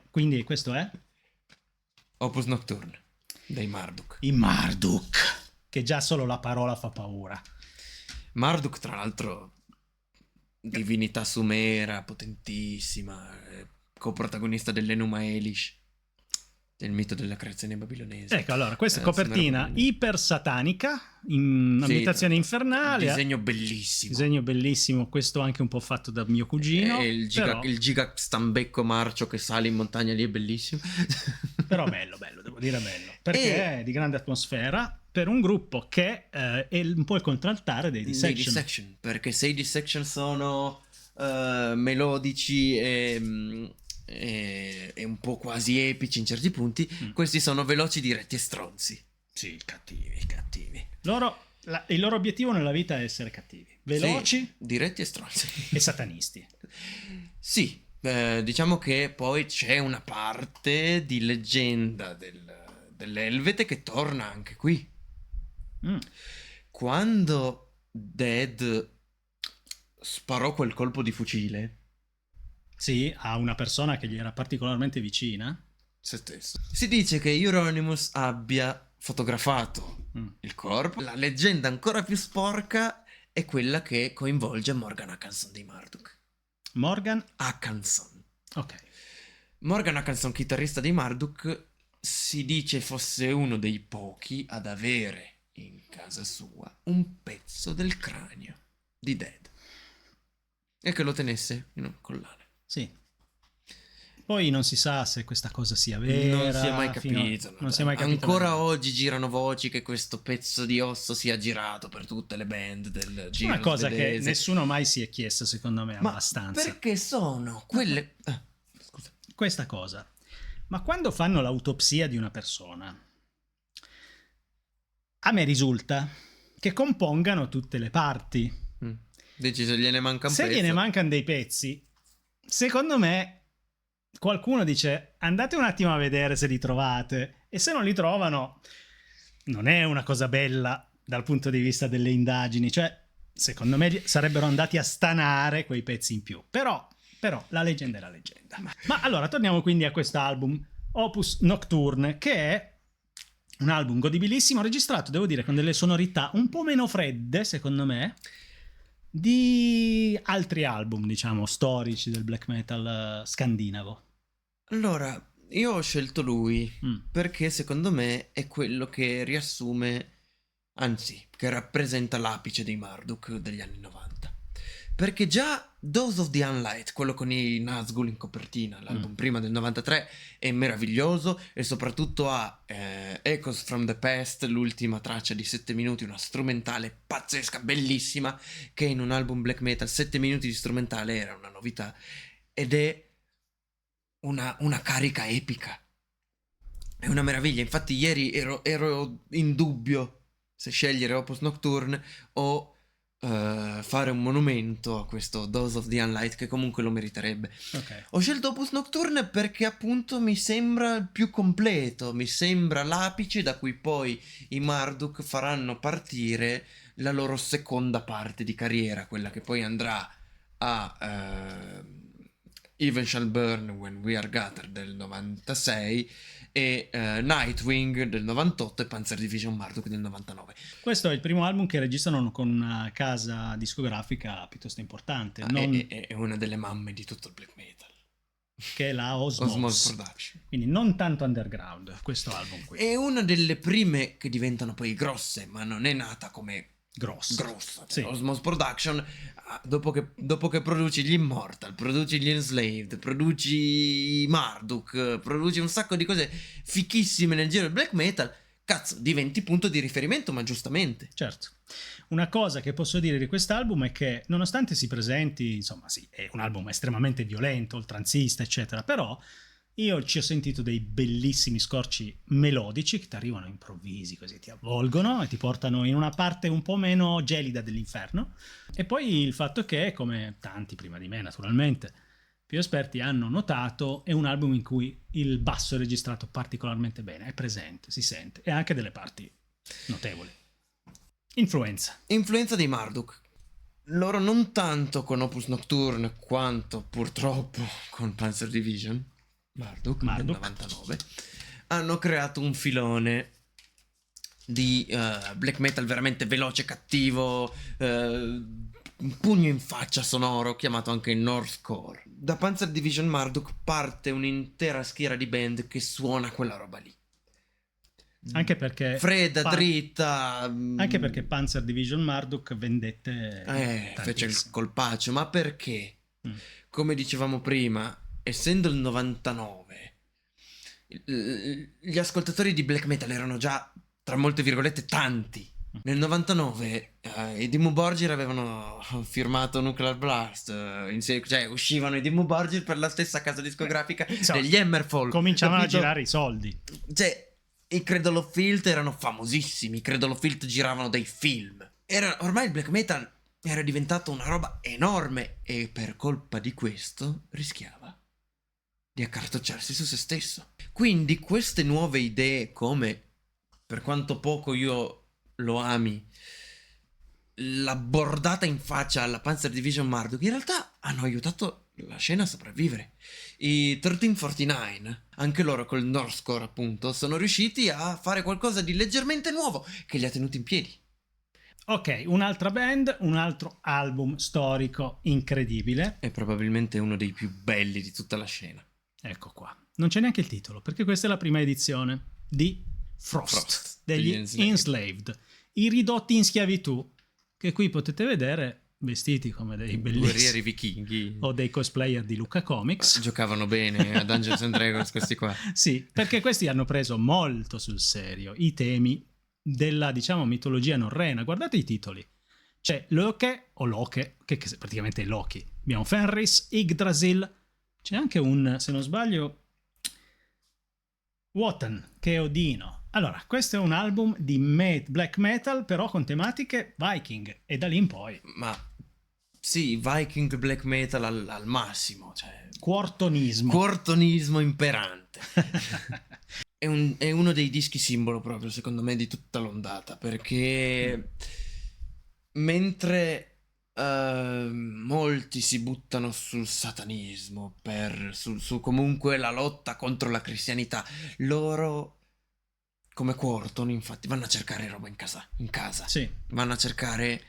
Quindi questo è? Opus Nocturne dei Marduk. I Marduk. Che già solo la parola fa paura. Marduk, tra l'altro, divinità sumera, potentissima, coprotagonista dell'Enuma Elish, del mito della creazione babilonese. Ecco, allora, questa copertina iper satanica, in ambientazione infernale. Disegno bellissimo. Disegno bellissimo, questo anche un po' fatto da mio cugino. E il giga stambecco marcio che sale in montagna lì è bellissimo. Però bello, devo dire bello. Perché è di grande atmosfera, per un gruppo che è un po' il contraltare dei Dissection. Perché se i Dissection sono melodici e un po' quasi epici in certi punti, questi sono veloci, diretti e stronzi. Sì, cattivi. Il loro obiettivo nella vita è essere cattivi, veloci, sì, diretti e stronzi. E satanisti. Sì, diciamo che poi c'è una parte di leggenda dell'Elvete che torna anche qui. Quando Dead sparò quel colpo di fucile, sì, a una persona che gli era particolarmente vicina, se stesso, si dice che Euronymous abbia fotografato il corpo. La leggenda ancora più sporca è quella che coinvolge Morgan Håkansson dei Marduk. Morgan Håkansson. Ok. Morgan Håkansson, chitarrista dei Marduk, si dice fosse uno dei pochi ad avere in casa sua un pezzo del cranio di Dead e che lo tenesse in un collane. Sì. Poi non si sa se questa cosa sia vera. Non si è mai capito. Non si è mai capito. Ancora oggi girano voci che questo pezzo di osso sia girato per tutte le band del giro. Una cosa svedese. che nessuno mai si è chiesto, secondo me, Ma abbastanza. perché sono quelle... scusa. Questa cosa. Ma quando fanno l'autopsia di una persona, a me risulta che compongano tutte le parti. Dici se gliene manca un Se pezzo. gliene mancano dei pezzi, secondo me qualcuno dice andate un attimo a vedere se li trovate, e se non li trovano non è una cosa bella dal punto di vista delle indagini, cioè secondo me sarebbero andati a stanare quei pezzi in più, però la leggenda è la leggenda. Ma allora torniamo quindi a quest'album Opus Nocturne, che è un album godibilissimo, registrato, devo dire, con delle sonorità un po' meno fredde, secondo me, di altri album, diciamo, storici del black metal scandinavo. Allora, io ho scelto lui Mm. perché secondo me è quello che riassume, anzi, che rappresenta l'apice dei Marduk degli anni 90. Perché già Dose of the Unlight, quello con i Nazgûl in copertina, l'album prima del 93, è meraviglioso, e soprattutto ha Echoes from the Past, l'ultima traccia di 7 minuti, una strumentale pazzesca, bellissima, che in un album black metal 7 minuti di strumentale era una novità, ed è una carica epica. È una meraviglia. Infatti ieri ero in dubbio se scegliere Opus Nocturne o fare un monumento a questo Dose of the Unlight, che comunque lo meriterebbe. Ok. Ho scelto Opus Nocturne perché appunto mi sembra il più completo, mi sembra l'apice da cui poi i Marduk faranno partire la loro seconda parte di carriera, quella che poi andrà a Even Shall Burn When We Are Gathered del 96 e Nightwing del 98 e Panzer Division Marduk del 99. Questo è il primo album che registrano con una casa discografica piuttosto importante, È una delle mamme di tutto il black metal, che è la Osmose Osmose. Production. Quindi non tanto underground questo album qui. È una delle prime che diventano poi grosse, ma non è nata come Grossa. Cioè, Sì. Osmose Production, dopo che produci gli Immortal, produci gli Enslaved, produci i Marduk, produci un sacco di cose fichissime nel giro del black metal, cazzo, diventi punto di riferimento, ma giustamente. Certo. Una cosa che posso dire di quest'album è che, nonostante si presenti, insomma, sì, è un album estremamente violento, oltranzista, eccetera, però io ci ho sentito dei bellissimi scorci melodici che ti arrivano improvvisi, così ti avvolgono e ti portano in una parte un po' meno gelida dell'inferno. E poi il fatto che, come tanti prima di me naturalmente, più esperti hanno notato, è un album in cui il basso è registrato particolarmente bene, è presente, si sente, e ha anche delle parti notevoli. Influenza dei Marduk. Loro non tanto con Opus Nocturne quanto purtroppo con Panzer Division Marduk del 99 hanno creato un filone di black metal veramente veloce, cattivo, un pugno in faccia sonoro, chiamato anche Northcore. Da Panzer Division Marduk parte un'intera schiera di band che suona quella roba lì, Anche perché fredda, dritta, anche perché Panzer Division Marduk vendette fece il tantissimo. colpaccio. Ma perché? Come dicevamo prima, essendo il 99, gli ascoltatori di black metal erano già, tra molte virgolette, tanti. Nel 99 i Dimmu Borgir avevano firmato Nuclear Blast, cioè uscivano i Dimmu Borgir per la stessa casa discografica degli Hammerfall. Cominciavano capito? a girare i soldi. Cioè, i Cradle of Filth erano famosissimi, i Cradle of Filth giravano dei film. Ormai il black metal era diventato una roba enorme e per colpa di questo rischiava di accartocciarsi su se stesso. Quindi queste nuove idee, come, per quanto poco io lo ami, la bordata in faccia alla Panzer Division Marduk, in realtà hanno aiutato la scena a sopravvivere. I 1349, anche loro col Northcore appunto, sono riusciti a fare qualcosa di leggermente nuovo che li ha tenuti in piedi. Ok, un'altra band, un altro album storico incredibile. È probabilmente uno dei più belli di tutta la scena. Ecco qua. Non c'è neanche il titolo, perché questa è la prima edizione di Frost degli Enslaved, i ridotti in schiavitù, che qui potete vedere vestiti come dei bellissimi guerrieri vichinghi o dei cosplayer di Lucca Comics. Giocavano bene a Dungeons and Dragons questi qua. Sì, perché questi hanno preso molto sul serio i temi della, diciamo, mitologia norrena. Guardate i titoli. C'è Loke o Loke, che praticamente è Loki. Abbiamo Fenris, Yggdrasil. C'è anche un, se non sbaglio, Wotan, che è Odino. Allora, questo è un album di black metal, però con tematiche viking, e da lì in poi. Ma sì, Viking black metal al massimo, cioè Quartonismo. quartonismo imperante. è uno dei dischi simbolo proprio, secondo me, di tutta l'ondata, perché mentre molti si buttano sul satanismo, su comunque la lotta contro la cristianità, loro, come Quorton, infatti, vanno a cercare roba in casa. Sì, Vanno a cercare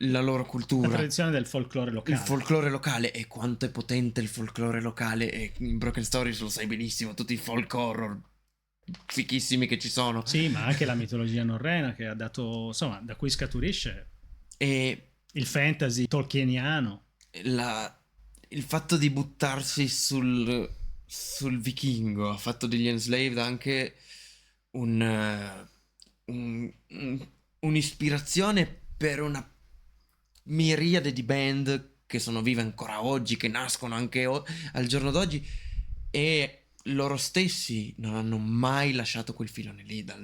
la loro la cultura, tradizione del folklore locale. il folklore locale, e quanto è potente il folklore locale, e in Broken Stories lo sai benissimo, tutti i folk horror fichissimi che ci sono. Sì, ma anche la mitologia norrena che ha dato, insomma, da cui scaturisce E il fantasy tolkieniano. il fatto di buttarsi sul vichingo ha fatto degli Enslaved anche un'ispirazione per una miriade di band che sono vive ancora oggi, che nascono anche al giorno d'oggi, e loro stessi non hanno mai lasciato quel filone lì dal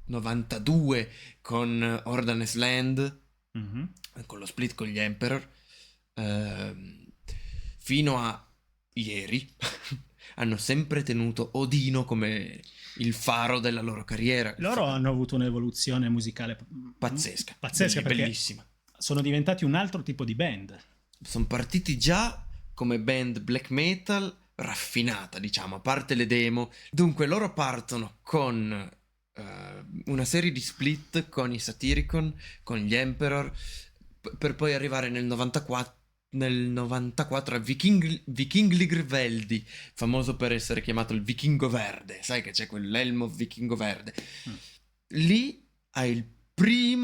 92 con Ordanes Land, Mhm. con lo split con gli Emperor, fino a ieri hanno sempre tenuto Odino come il faro della loro carriera. Loro hanno avuto un'evoluzione musicale Pazzesca, pazzesca, perché bellissima. sono diventati un altro tipo di band. Sono partiti già come band black metal raffinata, diciamo, a parte le demo. Dunque loro partono con una serie di split con i Satyricon, con gli Emperor, per poi arrivare nel 94 a Vikingligveldi, famoso per essere chiamato il Vichingo Verde. Sai che c'è quell'elmo Vichingo Verde. Lì hai il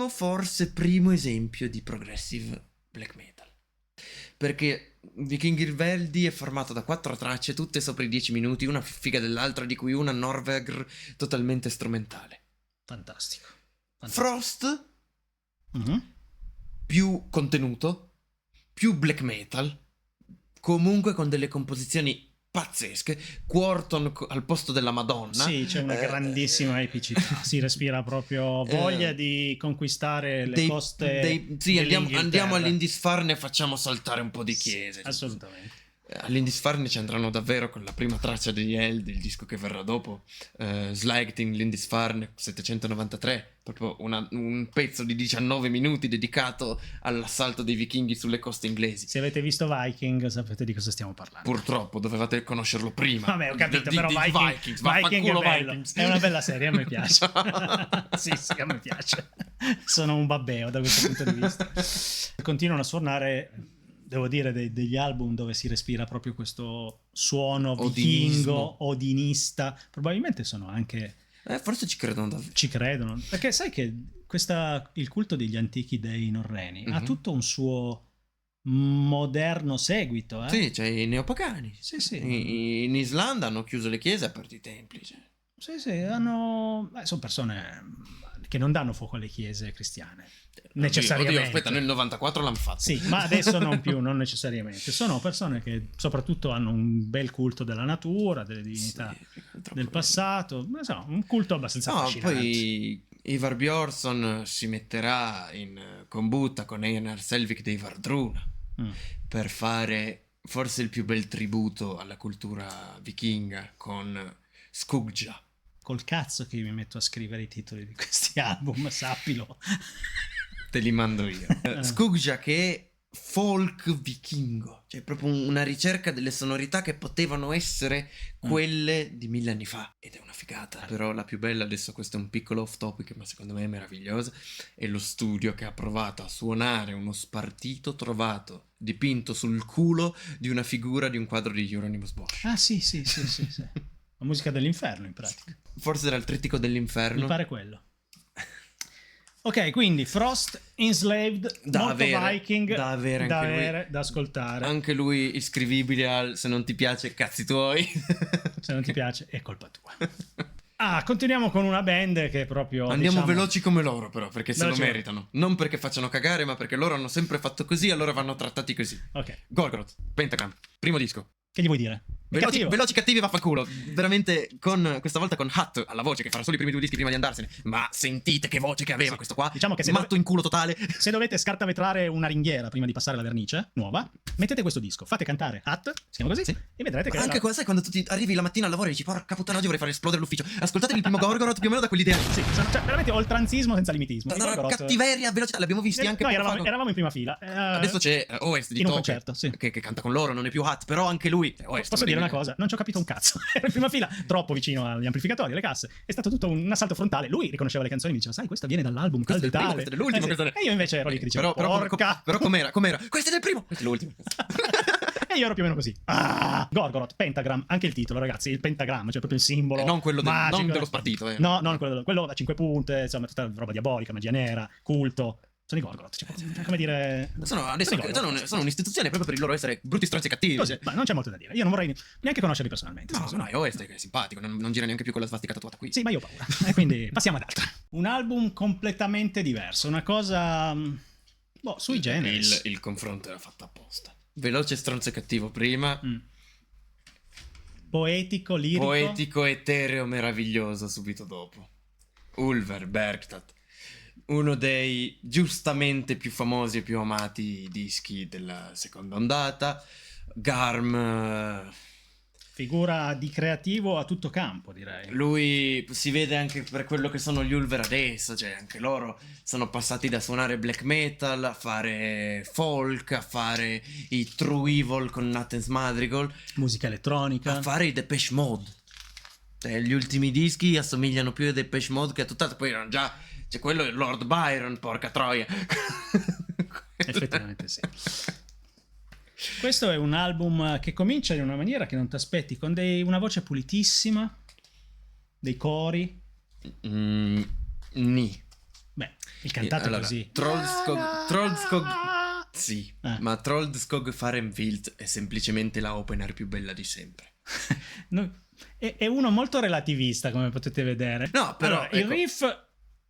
forse primo esempio di progressive black metal, perché Vikingligveldi è formato da 4 tracce, tutte sopra i 10 minuti, una figa dell'altra, di cui una Norvegr totalmente strumentale. Fantastico. Frost, Mhm. più contenuto, più black metal, comunque con delle composizioni pazzesche. Quorton al posto della Madonna. Sì, c'è una grandissima epicità. Si respira proprio voglia di conquistare le coste. Sì, andiamo dell'Inghilterra. all'Indisfarne e facciamo saltare un po' di Sì, chiese. assolutamente. All'Indisfarne ci andranno davvero con la prima traccia degli Eld, il disco che verrà dopo, Slagting l'Indisfarne 793, proprio un pezzo di 19 minuti dedicato all'assalto dei vichinghi sulle coste inglesi. Se avete visto Viking sapete di cosa stiamo parlando. Purtroppo dovevate conoscerlo prima. Vabbè, ho capito, Di però Viking è vaffanculo bello. Vikings. È una bella serie, a me piace. Sì, a me piace. Sono un babbeo da questo punto di vista. Continuano a suonare, devo dire, degli album dove si respira proprio questo suono vichingo, odinista. Probabilmente sono anche... Forse ci credono davvero. Ci credono. Perché sai che il culto degli antichi dei norreni ha tutto un suo moderno seguito. Sì, c'è i neopagani. Sì, sì. In Islanda hanno chiuso le chiese e aperto i templi. Cioè. Sì, sono persone che non danno fuoco alle chiese cristiane. Necessariamente. Oddio, aspetta, nel 94 l'hanno fatto. Sì, ma adesso non più, non necessariamente. Sono persone che soprattutto hanno un bel culto della natura, delle divinità del passato. Insomma, un culto abbastanza affascinante. Poi Ivar Bjornsson si metterà in combutta con Einar Selvik dei Vardruna per fare forse il più bel tributo alla cultura vichinga con Skugja. Col cazzo che mi metto a scrivere i titoli di questi album, sappilo. Te li mando io. Skugja, che è folk vichingo, cioè proprio una ricerca delle sonorità che potevano essere quelle di 1000 anni fa, ed è una figata. Però la più bella, adesso questo è un piccolo off topic ma secondo me è meravigliosa, è lo studio che ha provato a suonare uno spartito trovato dipinto sul culo di una figura di un quadro di Hieronymus Bosch. Ah sì. La musica dell'inferno in pratica. Forse era il trittico dell'inferno. Mi pare quello. Ok, quindi Frost, Enslaved, molto Viking, da avere, da ascoltare. Anche lui iscrivibile al se non ti piace cazzi tuoi. Se non ti piace è colpa tua. Continuiamo con una band che proprio... Andiamo diciamo, veloci come loro però, perché se veloci lo meritano. Non perché facciano cagare, ma perché loro hanno sempre fatto così, allora vanno trattati così. Ok. Golgroth, Pentagram, primo disco. Che gli vuoi dire? cattivo. Veloci cattivi vaffanculo. Veramente questa volta con Hut alla voce, che farà solo i primi 2 dischi prima di andarsene. Ma sentite che voce che aveva Sì. questo qua. Diciamo che se matto in culo totale. Se dovete scartavetrare una ringhiera prima di passare la vernice nuova, mettete questo disco, fate cantare Hut, si chiama così, Sì. e vedrete che Anche sai quando tu arrivi la mattina al lavoro e dici porca puttana, oggi vorrei fare esplodere l'ufficio. Ascoltatevi il primo Gorgoroth, più o meno da quell'idea. sì, cioè, veramente oltranzismo senza limitismo. I Allora, Gorgoroth- cattiveria, velocità, l'abbiamo visti anche Noi poco fa. eravamo in prima fila. Adesso c'è Oest di in un Toke, concerto, sì. che canta con loro, non è più Hut, però anche lui Oest, Posso dire una cosa? Non ci ho capito un cazzo. Ero in prima fila, troppo vicino agli amplificatori, alle casse. È stato tutto un assalto frontale. Lui riconosceva le canzoni e mi diceva, sai, questa viene dall'album Questo è il primo, Tale. questo è dell'ultimo, Sì. questo è- E io invece ero lì che dicevo, porca. però com'era? Questo è del primo, questo è l'ultimo. E io ero più o meno così. Gorgoroth, pentagram, anche il titolo, ragazzi, il pentagramma, cioè proprio il simbolo. Non quello magico. non dello spartito, No, non quello da 5 punte, insomma, tutta roba diabolica, magia nera, culto. Sono i Gorgoroth, cioè, come dire... Adesso sono un'istituzione proprio per il loro essere brutti, stronzi e cattivi. Così, ma non c'è molto da dire. Io non vorrei neanche conoscerli personalmente. No, no, Oest è simpatico, non gira neanche più con la svastica tatuata qui. Sì, ma io ho paura. E quindi passiamo ad altro. Un album completamente diverso, una cosa... Boh, sui generis. Il confronto era fatto apposta. Veloce, stronzo e cattivo prima. Poetico, lirico. Poetico, etereo, meraviglioso subito dopo. Ulver, Bergtat. Uno dei giustamente più famosi e più amati dischi della seconda ondata. Garm. Figura di creativo a tutto campo, direi. Lui si vede anche per quello che sono gli Ulver adesso, cioè anche loro sono passati da suonare black metal a fare folk, a fare i True Evil con Nathan's Madrigal, Musica elettronica. a fare i Depeche Mode. Cioè, gli ultimi dischi assomigliano più ai Depeche Mode che a tutt'altro, poi erano già... Cioè, quello è Lord Byron, porca troia. Effettivamente sì. Questo è un album che comincia in una maniera che non ti aspetti, con una voce pulitissima, dei cori. Ni. Beh, il cantato Allora, è così. Trollskog sì, Ah. ma Trollskog Fahrenheit è semplicemente la opener più bella di sempre. È uno molto relativista, come potete vedere. No, però, Allora, il ecco. riff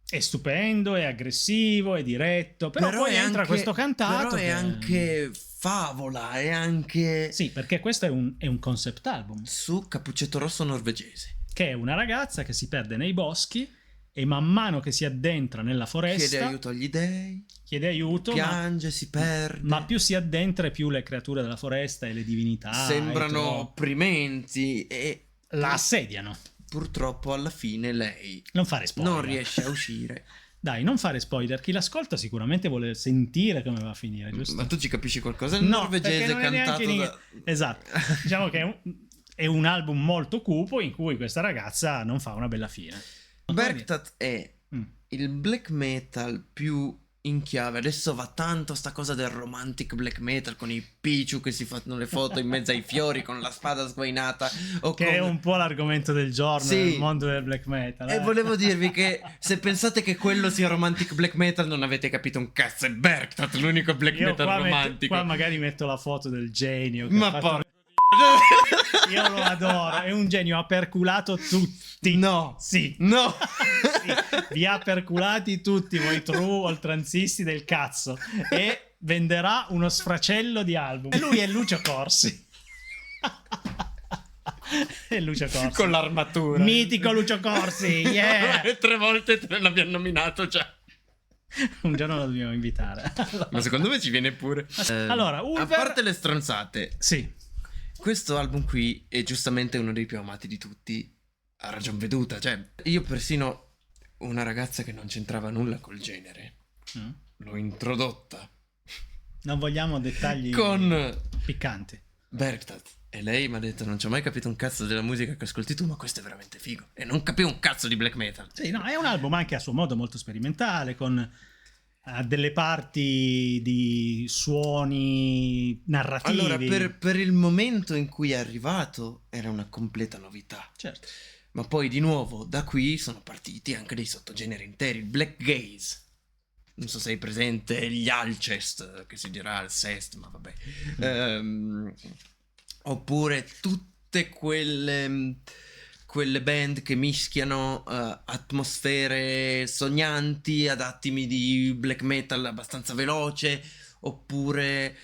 è stupendo, è aggressivo, è diretto, però poi è entra anche, questo cantato però è che- anche favola, è anche Sì, perché questo è un concept album, su Cappuccetto Rosso norvegese. che è una ragazza che si perde nei boschi e man mano che si addentra nella foresta Chiede aiuto agli dei, chiede aiuto, piange, si perde. ma più si addentra e più le creature della foresta e le divinità sembrano e opprimenti e la assediano. purtroppo alla fine lei Non fare spoiler. non riesce a uscire. Dai, non fare spoiler. Chi l'ascolta sicuramente vuole sentire come va a finire, giusto? Ma tu ci capisci qualcosa? Il No, norvegese perché non è cantato neanche da... Esatto. Diciamo che è un album molto cupo in cui questa ragazza non fa una bella fine. Bergtat è Mm. il black metal più in chiave. Adesso va tanto sta cosa del romantic black metal con i Pichu che si fanno le foto in mezzo ai fiori con la spada sguainata o Che con... è un po' l'argomento del giorno Sì. nel mondo del black metal. E volevo dirvi che se pensate che quello sia romantic black metal non avete capito un cazzo. È Bergtat l'unico black Io metal romantico. qua magari metto la foto del genio. Che Ma ha fatto- porca... Io lo adoro. È un genio, ha perculato tutti. No. Sì. No. Sì, vi ha perculati tutti voi true oltranzisti del cazzo e venderà uno sfracello di album. E lui è Lucio Corsi. È Lucio Corsi. Con l'armatura. Mitico Lucio Corsi, yeah! 3 volte te l'abbiamo nominato già. Un giorno lo dobbiamo invitare. Ma secondo me ci viene pure. Allora, a Ulver... parte le stronzate, Sì, questo album qui è giustamente uno dei più amati di tutti. A ragion veduta. Cioè, io persino una ragazza che non c'entrava nulla col genere Mm. l'ho introdotta Non vogliamo dettagli con piccanti. Bergtat. E lei mi ha detto: non ci ho mai capito un cazzo della musica che ascolti tu, ma questo è veramente figo. E non capivo un cazzo di black metal. Sì, no, è un album anche a suo modo molto sperimentale, con delle parti di suoni narrativi. Allora, per il momento in cui è arrivato era una completa novità. Certo. Ma poi di nuovo da qui sono partiti anche dei sottogeneri interi. Il black gaze. Non so se hai presente gli Alcest, che si dirà Alcest, ma vabbè. Oppure tutte quelle band che mischiano atmosfere sognanti ad attimi di black metal abbastanza veloce. Oppure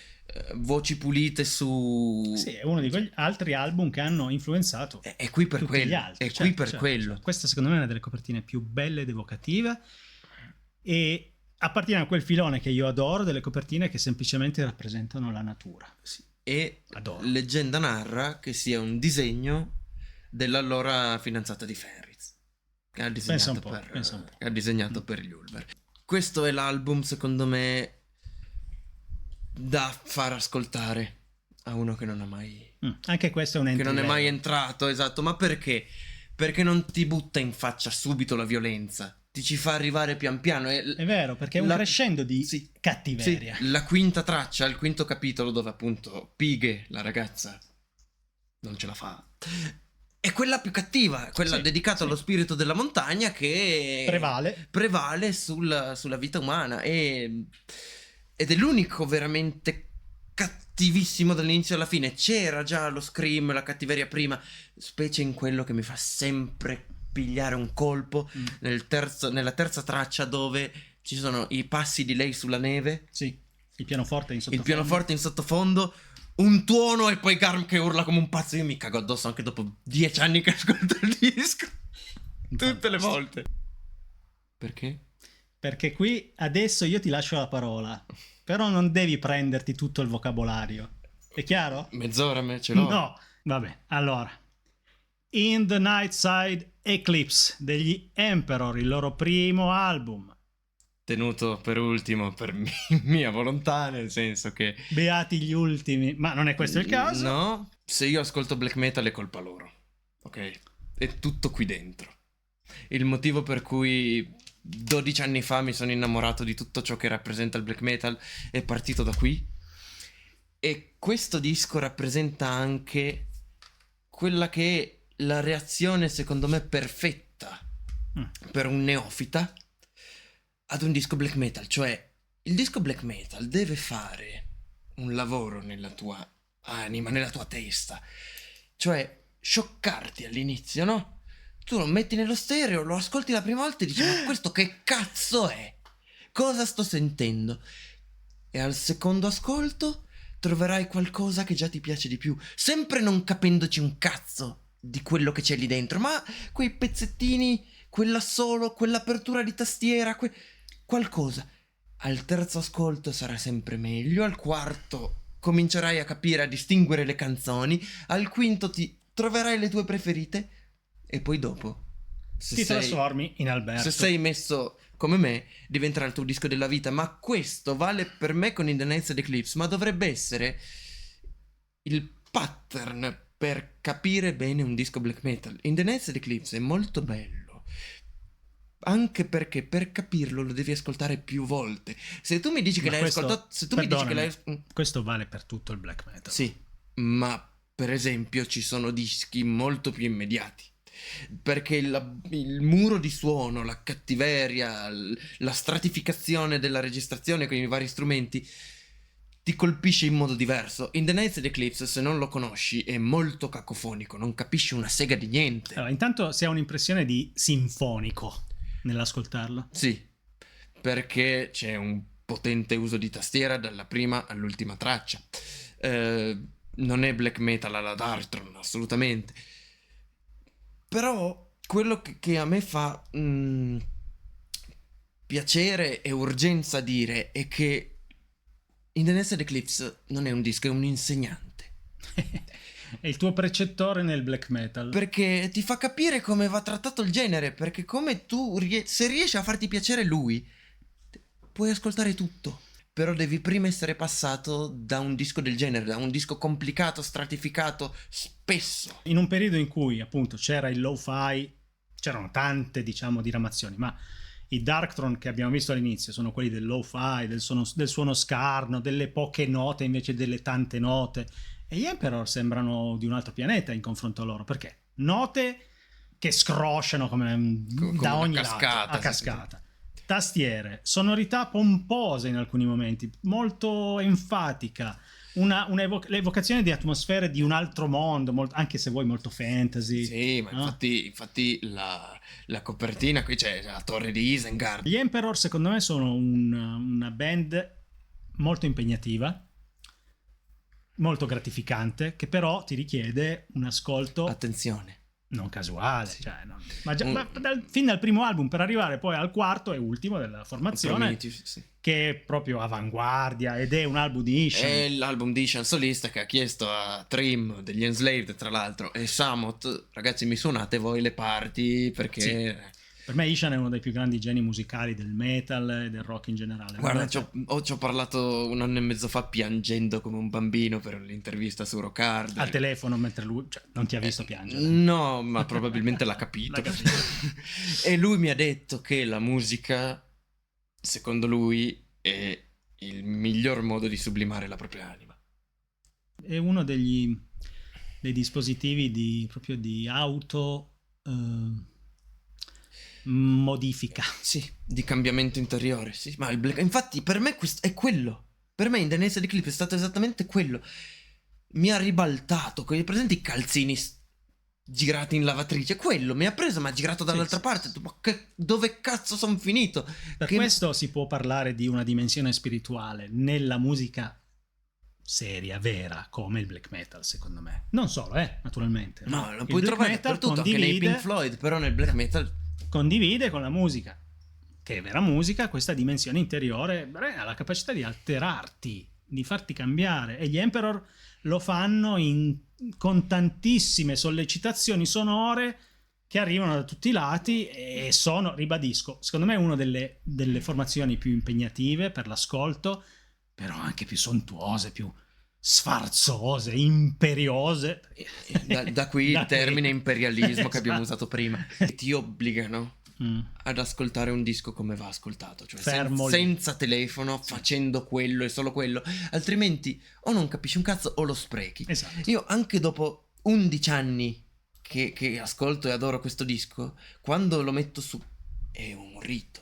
voci pulite su... Sì, è uno di quegli altri album che hanno influenzato È qui per tutti gli quello. altri. È qui per quello. Certo. Questa secondo me è una delle copertine più belle ed evocative e appartiene a quel filone che io adoro, delle copertine che semplicemente rappresentano la natura. Sì. E Adoro. leggenda narra che sia un disegno dell'allora fidanzata di Fenriz, che ha disegnato, pensa un po'. che ha disegnato per gli Ulver. Questo è l'album, secondo me, da far ascoltare a uno che non ha mai... Anche questo è un che non è mai level. entrato, esatto. Ma perché? Perché non ti butta in faccia subito la violenza, ti ci fa arrivare pian piano. È vero, perché è un crescendo di cattiveria. Sì, la quinta traccia, il quinto capitolo, dove appunto Pighe, la ragazza, non ce la fa, è quella più cattiva, quella dedicata allo spirito della montagna che prevale sulla vita umana ed è l'unico veramente cattivissimo dall'inizio alla fine. C'era già lo scream, la cattiveria prima, specie in quello che mi fa sempre pigliare un colpo nella terza traccia, dove ci sono i passi di lei sulla neve, il pianoforte in sottofondo, un tuono e poi Garm che urla come un pazzo. Io mi cago addosso anche dopo 10 anni che ascolto il disco, tutte le volte. Perché? Perché qui adesso io ti lascio la parola, però non devi prenderti tutto il vocabolario, è chiaro? Mezz'ora me ce l'ho. No, vabbè, allora In the Nightside Eclipse degli Emperor, il loro primo album, tenuto per ultimo per mia volontà, nel senso che beati gli ultimi, ma non è questo il caso. No, se io ascolto black metal è colpa loro, ok? È tutto qui dentro. Il motivo per cui 12 anni fa mi sono innamorato di tutto ciò che rappresenta il black metal è partito da qui, e questo disco rappresenta anche quella che è la reazione, secondo me, perfetta per un neofita ad un disco black metal. Cioè, il disco black metal deve fare un lavoro nella tua anima, nella tua testa, cioè scioccarti all'inizio, no? Tu lo metti nello stereo, lo ascolti la prima volta e dici: ma questo che cazzo è? Cosa sto sentendo? E al secondo ascolto troverai qualcosa che già ti piace di più, sempre non capendoci un cazzo di quello che c'è lì dentro, ma quei pezzettini, quell'apertura di tastiera, qualcosa. Al terzo ascolto sarà sempre meglio, al quarto comincerai a capire, a distinguere le canzoni, al quinto ti troverai le tue preferite, e poi dopo ti trasformi in Alberto. Se sei messo come me, diventerà il tuo disco della vita. Ma questo vale per me con In the Nightside Eclipse, ma dovrebbe essere il pattern per capire bene un disco black metal. In the Nightside Eclipse è molto bello, anche perché per capirlo lo devi ascoltare più volte. Se tu mi dici che l'hai ascoltato, questo vale per tutto il black metal. Sì, ma per esempio ci sono dischi molto più immediati, perché il muro di suono, la cattiveria, la stratificazione della registrazione con i vari strumenti ti colpisce in modo diverso. In the Nightside Eclipse, se non lo conosci, è molto cacofonico, non capisci una sega di niente. Allora, intanto si ha un'impressione di sinfonico nell'ascoltarlo. Sì, perché c'è un potente uso di tastiera dalla prima all'ultima traccia. Non è black metal alla Darkthrone, assolutamente. Però quello che a me fa piacere e urgenza dire è che In the Nightside Eclipse non è un disco, è un insegnante. È il tuo precettore nel black metal, perché ti fa capire come va trattato il genere, perché come tu se riesci a farti piacere lui, puoi ascoltare tutto. Però devi prima essere passato da un disco del genere, da un disco complicato, stratificato, spesso. In un periodo in cui appunto c'era il lo-fi, c'erano tante, diciamo, diramazioni, ma i Darkthrone che abbiamo visto all'inizio sono quelli del lo-fi, del suono scarno, delle poche note invece delle tante note, e gli Emperor sembrano di un altro pianeta in confronto a loro, perché note che scrosciano come da ogni lato, a cascata. Tastiere, sonorità pompose in alcuni momenti, molto enfatica, l'evocazione di atmosfere di un altro mondo, anche se vuoi molto fantasy. Sì, ma no? infatti la copertina, qui c'è la torre di Isengard. Gli Emperor secondo me sono una band molto impegnativa, molto gratificante, che però ti richiede un ascolto Attenzione. non casuale, Sì. cioè, ma fin dal primo album per arrivare poi al quarto e ultimo della formazione, Prometheus, sì. che è proprio avanguardia ed è un album di Ishan. È l'album di Ishan solista che ha chiesto a Trim degli Enslaved, tra l'altro, e Samot, ragazzi, mi suonate voi le parti perché... Per me Ishan è uno dei più grandi geni musicali del metal e del rock in generale. Guarda, ci ho parlato 1 anno e mezzo fa piangendo come un bambino per l'intervista su Rock Hard. Al telefono mentre lui, cioè, non ti ha visto piangere. No, ma probabilmente l'ha capito. L'ha capito. E lui mi ha detto che la musica, secondo lui, è il miglior modo di sublimare la propria anima. È uno dei dispositivi proprio di auto modifica. Sì, di cambiamento interiore. Sì, ma infatti per me questo è quello. Per me in The Naked Clip è stato esattamente quello. Mi ha ribaltato, con i presenti calzini girati in lavatrice. Quello mi ha preso, ma ha girato dall'altra parte. Ma dove cazzo sono finito? Per questo si può parlare di una dimensione spirituale nella musica seria, vera, come il black metal, secondo me. Non solo, naturalmente. No, lo Il puoi black trovare metal dappertutto, anche nei Pink Floyd, però nel black metal... condivide con la musica, che è vera musica, questa dimensione interiore, ha la capacità di alterarti, di farti cambiare, e gli Emperor lo fanno con tantissime sollecitazioni sonore che arrivano da tutti i lati e sono, ribadisco, secondo me una delle formazioni più impegnative per l'ascolto, però anche più sontuose, più sfarzose, imperiose. Da qui il termine imperialismo che abbiamo usato prima. Ti obbligano ad ascoltare un disco come va ascoltato, cioè Fermo lì. senza telefono, facendo quello e solo quello, altrimenti o non capisci un cazzo o lo sprechi. Esatto. Io anche dopo 11 anni che ascolto e adoro questo disco, quando lo metto su è un rito.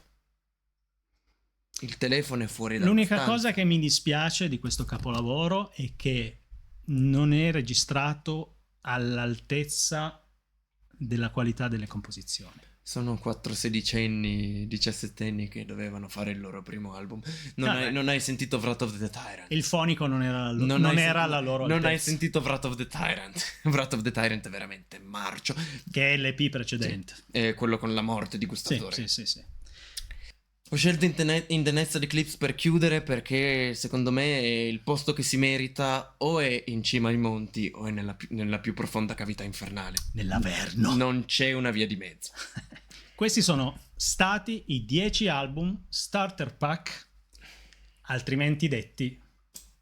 Il telefono è fuori dalla L'unica stanza. cosa che mi dispiace di questo capolavoro è che non è registrato all'altezza della qualità delle composizioni. Sono 4 sedicenni, 17enni che dovevano fare il loro primo album. Non hai sentito Wrath of the Tyrant? Il fonico non era alla loro Non hai altezza, sentito Wrath of the Tyrant? Wrath of the Tyrant è veramente marcio. che è l'EP precedente. Sì, è quello con la morte di Sì, Gustatore. sì. Ho scelto In the Naked Eclipse per chiudere perché secondo me è il posto che si merita, o è in cima ai monti o è nella più profonda cavità infernale. Nell'Averno. Non c'è una via di mezzo. Questi sono stati i 10 album starter pack, altrimenti detti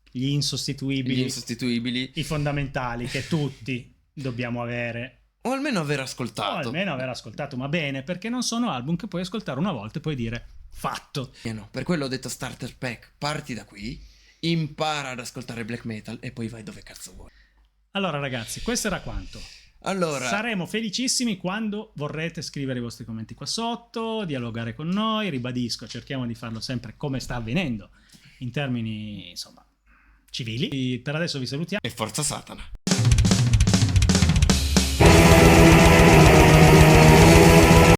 gli insostituibili, i fondamentali che tutti dobbiamo avere. O almeno aver O ascoltato. almeno aver ascoltato, ma bene, perché non sono album che puoi ascoltare una volta e poi dire fatto. No, per quello ho detto starter pack, parti da qui, impara ad ascoltare black metal e poi vai dove cazzo vuoi. Allora ragazzi, questo era quanto. Allora, Saremo felicissimi quando vorrete scrivere i vostri commenti qua sotto, dialogare con noi, ribadisco, cerchiamo di farlo sempre come sta avvenendo, in termini, insomma, civili. Per adesso vi salutiamo. e forza Satana.